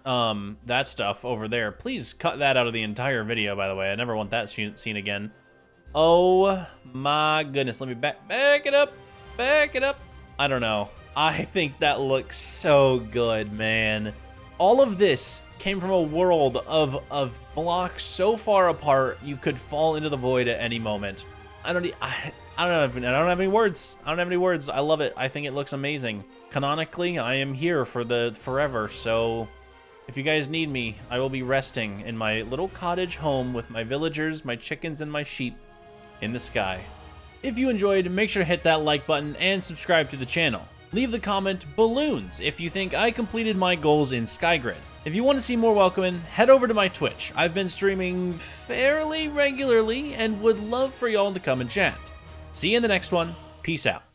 that stuff over there. Please cut that out of the entire video, by the way. I never want that seen again. Oh, my goodness. Let me back it up. Back it up. I don't know. I think that looks so good, man. All of this came from a world of blocks so far apart, you could fall into the void at any moment. I don't have any words. I don't have any words. I love it. I think it looks amazing. Canonically, I am here for the forever, so if you guys need me, I will be resting in my little cottage home with my villagers, my chickens, and my sheep in the sky. If you enjoyed, make sure to hit that like button and subscribe to the channel. Leave the comment balloons if you think I completed my goals in Skygrid. If you want to see more Welcomin', head over to my Twitch. I've been streaming fairly regularly and would love for y'all to come and chat. See you in the next one. Peace out.